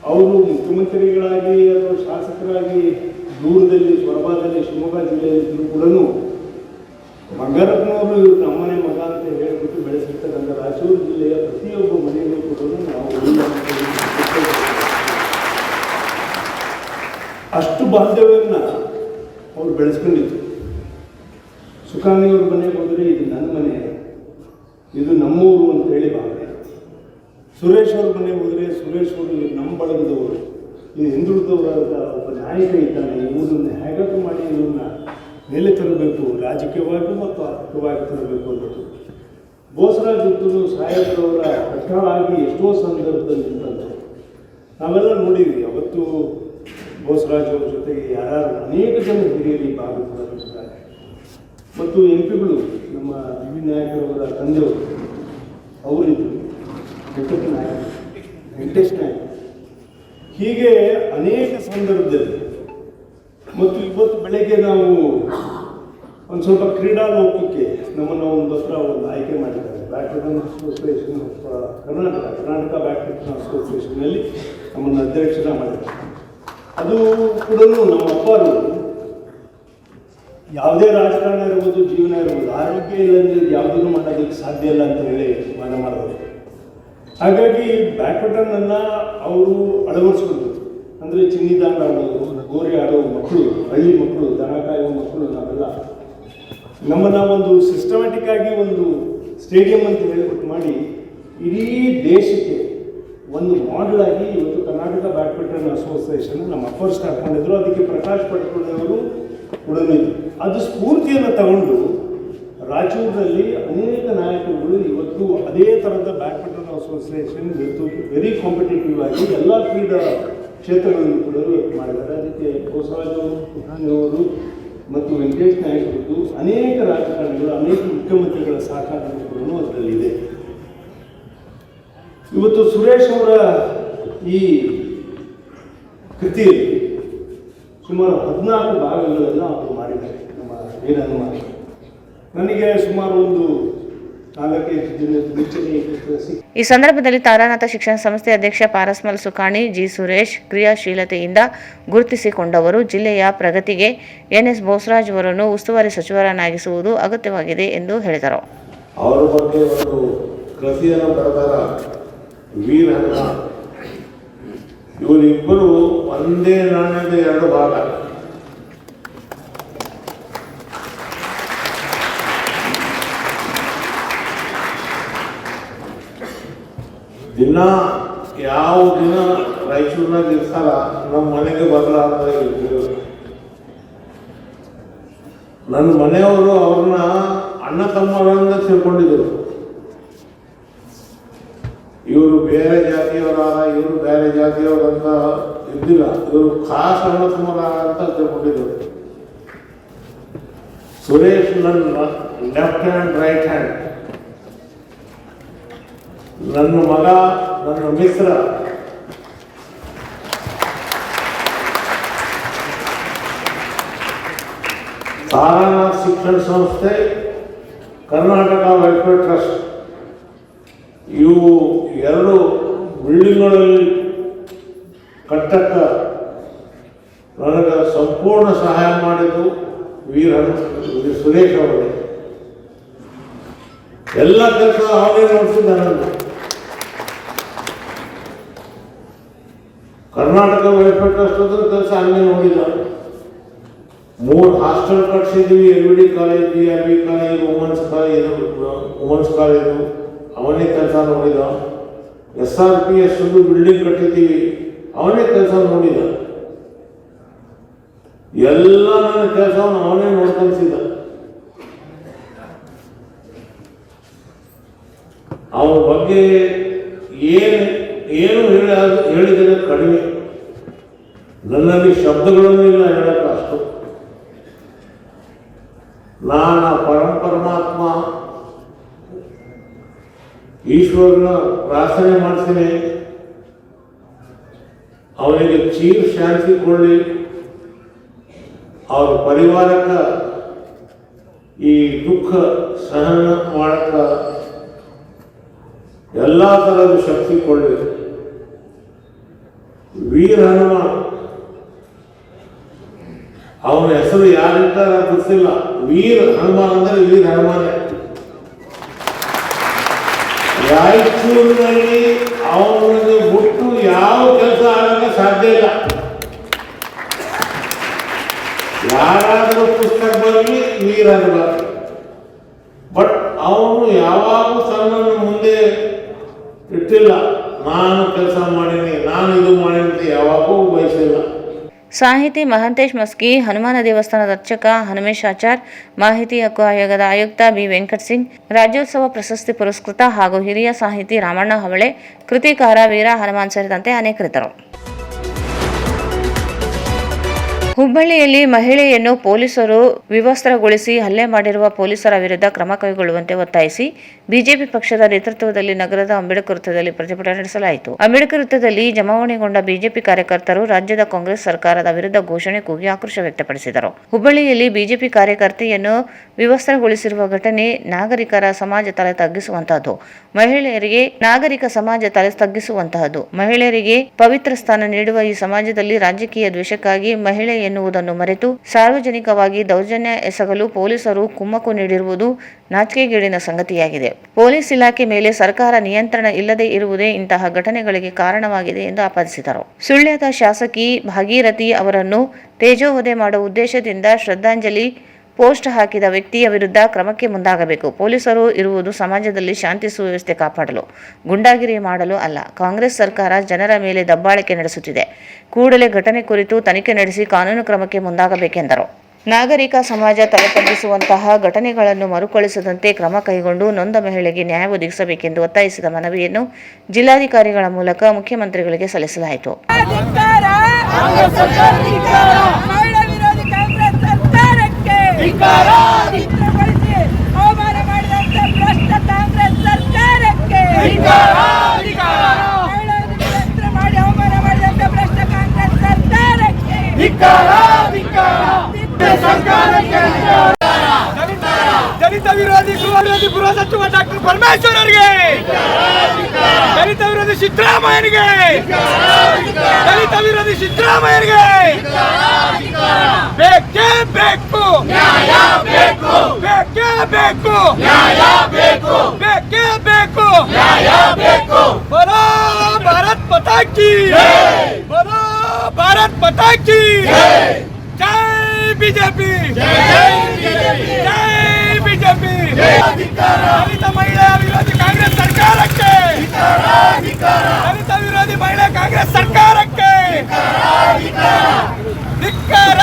ಅವರು ಮುಖ್ಯಮಂತ್ರಿಗಳಾಗಿ ಅಥವಾ ಶಾಸಕರಾಗಿ ದೂರದಲ್ಲಿ ಸೊರಬದಲ್ಲಿ ಶಿವಮೊಗ್ಗ ಜಿಲ್ಲೆಯಲ್ಲಿದ್ದರೂ ಕೂಡ ಬಂಗಾರಪ್ಪನವರು ನಮ್ಮನೆ ಮಗ ಅಂತ ಹೇಳಿಬಿಟ್ಟು ಬೆಳೆಸಿರ್ತಕ್ಕಂಥ ರಾಯಚೂರು ಜಿಲ್ಲೆಯ ಪ್ರತಿಯೊಬ್ಬ ಮನೆಯಲ್ಲೂ ಕೂಡ ನಾವು ಅಷ್ಟು ಬಾಂಧವ್ಯವನ್ನು ಅವರು ಬೆಳೆಸ್ಕೊಂಡಿದ್ರು. ಸುಖಾನಿಯವ್ರ ಮನೆಗೆ ಹೋದರೆ ಇದು ನನ್ನ ಮನೆ, ಇದು ನಮ್ಮೂರು ಅಂತ ಹೇಳಿ ಭಾವನೆ. ಸುರೇಶ್ ಅವ್ರ ಮನೆಗೆ ಹೋದರೆ ಸುರೇಶ್ ಅವರು ನಮ್ಮ ಬಳಗದವರು, ಇದು ಹಿಂದುಳಿದವರಾದ ಒಬ್ಬ ನಾಯಕ ಇದ್ದಾನೆ, ಈ ಊರನ್ನು ಹೇಗಾದರೂ ಮಾಡಿ ಇವನ್ನ ಮೇಲೆ ತರಬೇಕು, ರಾಜಕೀಯವಾಗಿ ಮತ್ತು ಆರ್ಥಿಕವಾಗಿ ತರಬೇಕು ಅನ್ನೋದು. ಬೋಸರಾಜ್ ಇದ್ದು ಸಾಹೇಬ್ರವರ ಕಟ್ಟಳಾಗಿ ಎಷ್ಟೋ ಸಂದರ್ಭದಲ್ಲಿ ನಿಂತಂತೆ ನಾವೆಲ್ಲ ನೋಡಿದ್ವಿ. ಅವತ್ತು ಬೋಸರಾಜ್ ಅವ್ರ ಜೊತೆಗೆ ಯಾರು ಅನೇಕ ಜನ ಹಿರಿಯರು ಈ ಭಾಗವಹಿಸಿದ್ದಾರೆ. ಮತ್ತು ಎಂಪಿಗಳು ನಮ್ಮ ವಿ ನಾಯಕರವರ ತಂದೆಯವರು ಅವರಿದ್ದರು, ವೆಂಕಟ ನಾಯಕ, ವೆಂಕಟೇಶ್ ನಾಯಕ, ಹೀಗೆ ಅನೇಕ ಸಂದರ್ಭದಲ್ಲಿ. ಮತ್ತು ಇವತ್ತು ಬೆಳಗ್ಗೆ ನಾವು ಒಂದು ಸ್ವಲ್ಪ ಕ್ರೀಡಾ ಲೋಕಕ್ಕೆ ನಮ್ಮನ್ನು ಒಂದು ಹತ್ರ ಒಂದು ಆಯ್ಕೆ ಮಾಡಿದ್ದಾರೆ. Badminton association of Karnataka badminton ಅಸೋಸಿಯೇಷನ್ನಲ್ಲಿ ನಮ್ಮನ್ನು ಅಧ್ಯಕ್ಷರ ಮಾಡಿದ್ದಾರೆ. ಅದು ಕೂಡ ನಮ್ಮ ಅಪ್ಪರು ಯಾವುದೇ ರಾಜಕಾರಣ ಇರ್ಬೋದು, ಜೀವನ ಇರ್ಬೋದು, ಆರೋಗ್ಯ ಇಲ್ಲಂದ್ರೆ ಯಾವುದೂ ಮಾಡೋದಕ್ಕೆ ಸಾಧ್ಯ ಇಲ್ಲ ಅಂತ ಹೇಳಿ ವಾದ ಮಾಡೋದು. ಹಾಗಾಗಿ ಬ್ಯಾಡ್ಮಿಂಟನ್ನ ಅವರು ಅಳವಡಿಸ್ಕೊಂಡು, ಅಂದರೆ ಚಿನ್ನಿದಾಂಡ ಆಡೋದು, ಗೋರಿ ಆಡೋ ಮಕ್ಕಳು, ಹಳ್ಳಿ ಮಕ್ಕಳು, ದನ ಕಾಯುವ ಮಕ್ಕಳು, ನಾವೆಲ್ಲ ನಮ್ಮನ್ನು ಒಂದು ಸಿಸ್ಟಮ್ಯಾಟಿಕ್ ಆಗಿ ಒಂದು ಸ್ಟೇಡಿಯಂ ಅಂತ ಹೇಳಿಬಿಟ್ಟು ಮಾಡಿ ಇಡೀ ದೇಶಕ್ಕೆ ಒಂದು ಮಾಡೆಲ್ ಆಗಿ ಇವತ್ತು ಕರ್ನಾಟಕ ಬ್ಯಾಡ್ಮಿಂಟನ್ ಅಸೋಸಿಯೇಷನ್ ನಮ್ಮ ಅಪ್ಪರ್ ಸ್ಟಾರ್ಟ್ ಮಾಡಿದ್ರು. ಅದಕ್ಕೆ ಪ್ರಕಾಶ್ ಪಟ್ಕೊಳ್ಳಿಯವರು ಕೂಡ ಅದು ಸ್ಫೂರ್ತಿಯನ್ನು ತಗೊಂಡು ರಾಯಚೂರಿನಲ್ಲಿ ಅನೇಕ ನಾಯಕರುಗಳು ಇವತ್ತು ಅದೇ ಥರದ ಬ್ಯಾಡ್ಮಿಂಟನ್ ಅಸೋಸಿಯೇಷನ್ ಇವತ್ತು ವೆರಿ ಕಾಂಪಿಟೇಟಿವ್ ಆಗಿ ಎಲ್ಲ ಕ್ರೀಡಾ ಕ್ಷೇತ್ರಗಳನ್ನು ಕೂಡ ಮಾಡಿದ್ದಾರೆ. ಅದಕ್ಕೆ ಬೋಸರಾಜ್ ಅವರು ಮತ್ತು ವೆಂಕಟೇಶ್ ನಾಯಕರದ್ದು ಅನೇಕ ರಾಜಕಾರಣಿಗಳು, ಅನೇಕ ಮುಖ್ಯಮಂತ್ರಿಗಳ ಸಹಕಾರಗಳು ಕೂಡ ಅದರಲ್ಲಿದೆ. ಇವತ್ತು ಸುರೇಶ್ ಅವರ ಈ ಕೃತಿಯಲ್ಲಿ ಸುಮಾರು 14 ಭಾಗಗಳನ್ನು ಅವರು ಮಾಡಿದ್ದಾರೆ. ನಮ್ಮ ವೀರಹನುಮಾನ್ ನನಗೆ ಸುಮಾರು ಒಂದು ಈ ಸಂದರ್ಭದಲ್ಲಿ ತಾರಾನಾಥ ಶಿಕ್ಷಣ ಸಂಸ್ಥೆ ಅಧ್ಯಕ್ಷ ಪಾರಸ್ಮಲ್ ಸುಕಾಣಿ, ಜಿ ಸುರೇಶ್ ಕ್ರಿಯಾಶೀಲತೆಯಿಂದ ಗುರುತಿಸಿಕೊಂಡವರು. ಜಿಲ್ಲೆಯ ಪ್ರಗತಿಗೆ ಎನ್ಎಸ್ ಬೋಸರಾಜ್ ಅವರನ್ನು ಉಸ್ತುವಾರಿ ಸಚಿವರನ್ನಾಗಿಸುವುದು ಅಗತ್ಯವಾಗಿದೆ ಎಂದು ಹೇಳಿದರು. ಅವರ ಬಗ್ಗೆ ಒಂದು ಕೃತಿಯನ್ನು ಬರೆದಾರ ವೀರ ಹನುಮಾನ್. ಇವರಿಬ್ಬರು ಒಂದೇ ನಾಣ್ಯದ ಎರಡು ಭಾಗ. ದಿನ ಯಾವ ದಿನ ರಾಯಚೂರಿನಾಗ ಇರ್ತಾರ ನಮ್ಮ ಮನೆಗೆ ಬದಲಾದ ನನ್ನ ಮನೆಯವರು ಅವ್ರನ್ನ ಅಣ್ಣ ತಮ್ಮರನ್ನ ತಿಳ್ಕೊಂಡಿದ್ರು. ಇವರು ಬೇರೆ ಜಾತಿಯವರಾದ, ಇವರು ಬೇರೆ ಜಾತಿಯವರಂತ ಇದ್ದಿಲ್ಲ. ಇವರು ಖಾಸ್ ಅಣ್ಣ ತಮ್ಮರ ಅಂತ ತಿಳ್ಕೊಂಡಿದ್ರು. ಸುರೇಶ್ ನನ್ನ ಲೆಫ್ಟ್ ಹ್ಯಾಂಡ್, ರೈಟ್ ಹ್ಯಾಂಡ್, ನನ್ನ ಮಗ, ನನ್ನ ಮಿತ್ರ. ತಾರಾನಾಥ ಶಿಕ್ಷಣ ಸಂಸ್ಥೆ, ಕರ್ನಾಟಕ ವೆಲ್ಫೇರ್ ಟ್ರಸ್ಟ್, ಇವು ಎರಡು ಬಿಲ್ಡಿಂಗ್ಗಳಲ್ಲಿ ಕಟ್ಟಕ್ಕ ನನಗೆ ಸಂಪೂರ್ಣ ಸಹಾಯ ಮಾಡಿದ್ದು ಸುರೇಶ್ ಅವರೇ. ಎಲ್ಲ ಕೆಲಸ ಅವರೇ ನೋಡ್ತಿದ್ದ. ನಾನು ಕರ್ನಾಟಕ ವೆಲ್ಫೇರ್ ಟ್ರಸ್ಟ್ ಅದ್ರ ಕೆಲಸ ಹಂಗೆ ನೋಡಿಲ್ಲ. 3 ಹಾಸ್ಟೆಲ್ ಕಟ್ಸಿದ್ವಿ, LVD college, BRB college, women's college, ಅವನೇ ಕೆಲಸ ನೋಡಿದ. SRPS ಬಿಲ್ಡಿಂಗ್ ಕಟ್ಟಿದ್ದೀವಿ, ಅವನೇ ಕೆಲಸ ನೋಡಿದ. ಎಲ್ಲ ನನ್ನ ಕೆಲಸವನ್ನು ಅವನೇ ನೋಡ್ಕೊಳ್ತಿದ್ದ. ಅವನ ಬಗ್ಗೆ ಏನು ಹೇಳಿದರೆ ಕಡಿಮೆ. ನನ್ನಲ್ಲಿ ಶಬ್ದಗಳನ್ನು ಇಲ್ಲ ಹೇಳಕ್ಕೆ ಅಷ್ಟು. ನಾನು ಪರಮಾತ್ಮ ಈಶ್ವರನ ಪ್ರಾರ್ಥನೆ ಮಾಡ್ತೀನಿ, ಅವನಿಗೆ ಚೀರ್ ಶಾಂತಿ ಕೊಡಲಿ, ಅವ್ರ ಪರಿವಾರಕ್ಕೆ ಈ ದುಃಖ ಸಹನ ಮಾಡಕ್ಕೆ ಎಲ್ಲ ಥರದ ಶಕ್ತಿ ಕೊಡಲಿ. ವೀರ ಹನುಮಾನ್ ಅವನ ಹೆಸರು ಯಾರಿದ್ದಾರೆ ಗೊತ್ತಿಲ್ಲ. ವೀರ ಹನುಮಾನ್ ಅಂದರೆ ವೀರ ಹನುಮಾನೇ. ರಾಯಚೂರಿನಲ್ಲಿ ಅವನಿಗೆ ಬಿಟ್ಟು ಯಾವ ಕೆಲಸ ಆಗಕ್ಕೆ ಸಾಧ್ಯ ಇಲ್ಲ. ಯಾರಾದರೂ ಪುಸ್ತಕ ಬರಲಿ ವೀರ ಹನುಮಾನ್. ಬಟ್ ಅವನು ಯಾವಾಗೂ ತನ್ನನ್ನು ಮುಂದೆ ಇಟ್ಟಿಲ್ಲ. ನಾನು ಕೆಲಸ ಮಾಡೀನಿ, ನಾನು ಇದು ಮಾಡೀನಿ ಯಾವಾಗೂ ಬಯಸಿಲ್ಲ. ಸಾಹಿತಿ ಮಹಂತೇಶ್ ಮಸ್ಕಿ, ಹನುಮಾನ ದೇವಸ್ಥಾನದ ಅರ್ಚಕ ಹನುಮೇಶಾಚಾರ್, ಮಾಹಿತಿ ಹಕ್ಕು ಆಯೋಗದ ಆಯುಕ್ತ ಬಿ ವೆಂಕಟ್ ಸಿಂಗ್, ರಾಜ್ಯೋತ್ಸವ ಪ್ರಶಸ್ತಿ ಪುರಸ್ಕೃತ ಹಾಗೂ ಹಿರಿಯ ಸಾಹಿತಿ ರಾಮಣ್ಣ ಹವಳೆ, ಕೃತಿಕಾರ ವೀರ ಹನುಮಾನ್ ಸೇರಿದಂತೆ ಅನೇಕರಿದ್ದರು. ಹುಬ್ಬಳ್ಳಿಯಲ್ಲಿ ಮಹಿಳೆಯನ್ನು ಪೊಲೀಸರು ವಿವಸ್ತ್ರಗೊಳಿಸಿ ಹಲ್ಲೆ ಮಾಡಿರುವ ಪೊಲೀಸರ ವಿರುದ್ಧ ಕ್ರಮ ಕೈಗೊಳ್ಳುವಂತೆ ಒತ್ತಾಯಿಸಿ ಬಿಜೆಪಿ ಪಕ್ಷದ ನೇತೃತ್ವದಲ್ಲಿ ನಗರದ ಅಂಬೇಡ್ಕರ್ ವೃತ್ತದಲ್ಲಿ ಪ್ರತಿಭಟನೆ ನಡೆಸಲಾಯಿತು. ಅಂಬೇಡ್ಕರ್ ವೃತ್ತದಲ್ಲಿ ಜಮಾವಣೆಗೊಂಡ ಬಿಜೆಪಿ ಕಾರ್ಯಕರ್ತರು ರಾಜ್ಯದ ಕಾಂಗ್ರೆಸ್ ಸರ್ಕಾರದ ವಿರುದ್ಧ ಘೋಷಣೆ ಕೂಗಿ ಆಕ್ರೋಶ ವ್ಯಕ್ತಪಡಿಸಿದರು. ಹುಬ್ಬಳ್ಳಿಯಲ್ಲಿ ಬಿಜೆಪಿ ಕಾರ್ಯಕರ್ತೆಯನ್ನು ವಿವಸ್ತ್ರಗೊಳಿಸಿರುವ ಘಟನೆ ನಾಗರಿಕರ ಸಮಾಜ ತಲೆ ತಗ್ಗಿಸುವಂತಹದ್ದು. ಮಹಿಳೆಯರಿಗೆ ಪವಿತ್ರ ಸ್ಥಾನ ನೀಡುವ ಈ ಸಮಾಜದಲ್ಲಿ ರಾಜಕೀಯ ದ್ವೇಷಕ್ಕಾಗಿ ಮಹಿಳೆ ಎನ್ನುವುದನ್ನು ಮರೆತು ಸಾರ್ವಜನಿಕವಾಗಿ ದೌರ್ಜನ್ಯ ಎಸಗಲು ಪೊಲೀಸರು ಕುಮ್ಮಕ್ಕು ನೀಡಿರುವುದು ನಾಚಿಕೆಗೇಡಿನ ಸಂಗತಿಯಾಗಿದೆ. ಪೊಲೀಸ್ ಇಲಾಖೆ ಮೇಲೆ ಸರ್ಕಾರ ನಿಯಂತ್ರಣ ಇಲ್ಲದೆ ಇರುವುದೇ ಇಂತಹ ಘಟನೆಗಳಿಗೆ ಕಾರಣವಾಗಿದೆ ಎಂದು ಆಪಾದಿಸಿದರು. ಸುಳ್ಯದ ಶಾಸಕಿ ಭಾಗೀರಥಿ ಅವರನ್ನು ತೇಜೋವಧೆ ಮಾಡುವ ಉದ್ದೇಶದಿಂದ ಶ್ರದ್ಧಾಂಜಲಿ ಪೋಸ್ಟ್ ಹಾಕಿದ ವ್ಯಕ್ತಿಯ ವಿರುದ್ಧ ಕ್ರಮಕ್ಕೆ ಮುಂದಾಗಬೇಕು. ಪೊಲೀಸರು ಇರುವುದು ಸಮಾಜದಲ್ಲಿ ಶಾಂತಿ ಸುವ್ಯವಸ್ಥೆ ಕಾಪಾಡಲು, ಗುಂಡಾಗಿರಿ ಮಾಡಲು ಅಲ್ಲ. ಕಾಂಗ್ರೆಸ್ ಸರ್ಕಾರ ಜನರ ಮೇಲೆ ದಬ್ಬಾಳಿಕೆ ನಡೆಸುತ್ತಿದೆ. ಕೂಡಲೇ ಘಟನೆ ಕುರಿತು ತನಿಖೆ ನಡೆಸಿ ಕಾನೂನು ಕ್ರಮಕ್ಕೆ ಮುಂದಾಗಬೇಕೆಂದರು. ನಾಗರಿಕ ಸಮಾಜ ತಲೆತಗ್ಗಿಸುವಂತಹ ಘಟನೆಗಳನ್ನು ಮರುಕಳಿಸದಂತೆ ಕ್ರಮ ಕೈಗೊಂಡು ನೊಂದ ಮಹಿಳೆಗೆ ನ್ಯಾಯ ಒದಗಿಸಬೇಕೆಂದು ಒತ್ತಾಯಿಸಿದ ಮನವಿಯನ್ನು ಜಿಲ್ಲಾಧಿಕಾರಿಗಳ ಮೂಲಕ ಮುಖ್ಯಮಂತ್ರಿಗಳಿಗೆ ಸಲ್ಲಿಸಲಾಯಿತು. ದಲಿತ ವಿರೋಧಿ ಗೃಹ ವಿರೋಧಿ ಗೃಹ ಸಚಿವ ಡಾಕ್ಟರ್ ಪರಮೇಶ್ವರ್ ಅವರಿಗೆ, ದಲಿತ ವಿರೋಧಿ ಸಿದ್ದರಾಮಯ್ಯನಿಗೆ, ದಲಿತ ವಿರೋಧಿ ಸಿದ್ದರಾಮಯ್ಯನಿಗೆ ಬೇಕೇ ಬೇಕು, ಬೇಕೇ ಬೇಕು, ಬೇಕೇ ಬೇಕು, ಬೋಲೋ ಭಾರತ್ ಮಾತಾ ಕಿ, ಬೋಲೋ ಭಾರತ್ ಮಾತಾ ಕಿ, ಜೈ ಬಿಜೆಪಿ, ಜೈ ಬಿಜೆಪಿ, ದಲಿತ ಮಹಿಳಾ ವಿರೋಧಿ ಕಾಂಗ್ರೆಸ್ ಸರ್ಕಾರಕ್ಕೆ, ದಲಿತ ವಿರೋಧಿ ಮಹಿಳಾ ಕಾಂಗ್ರೆಸ್ ಸರ್ಕಾರಕ್ಕೆ ಧಿಕ್ಕಾರ,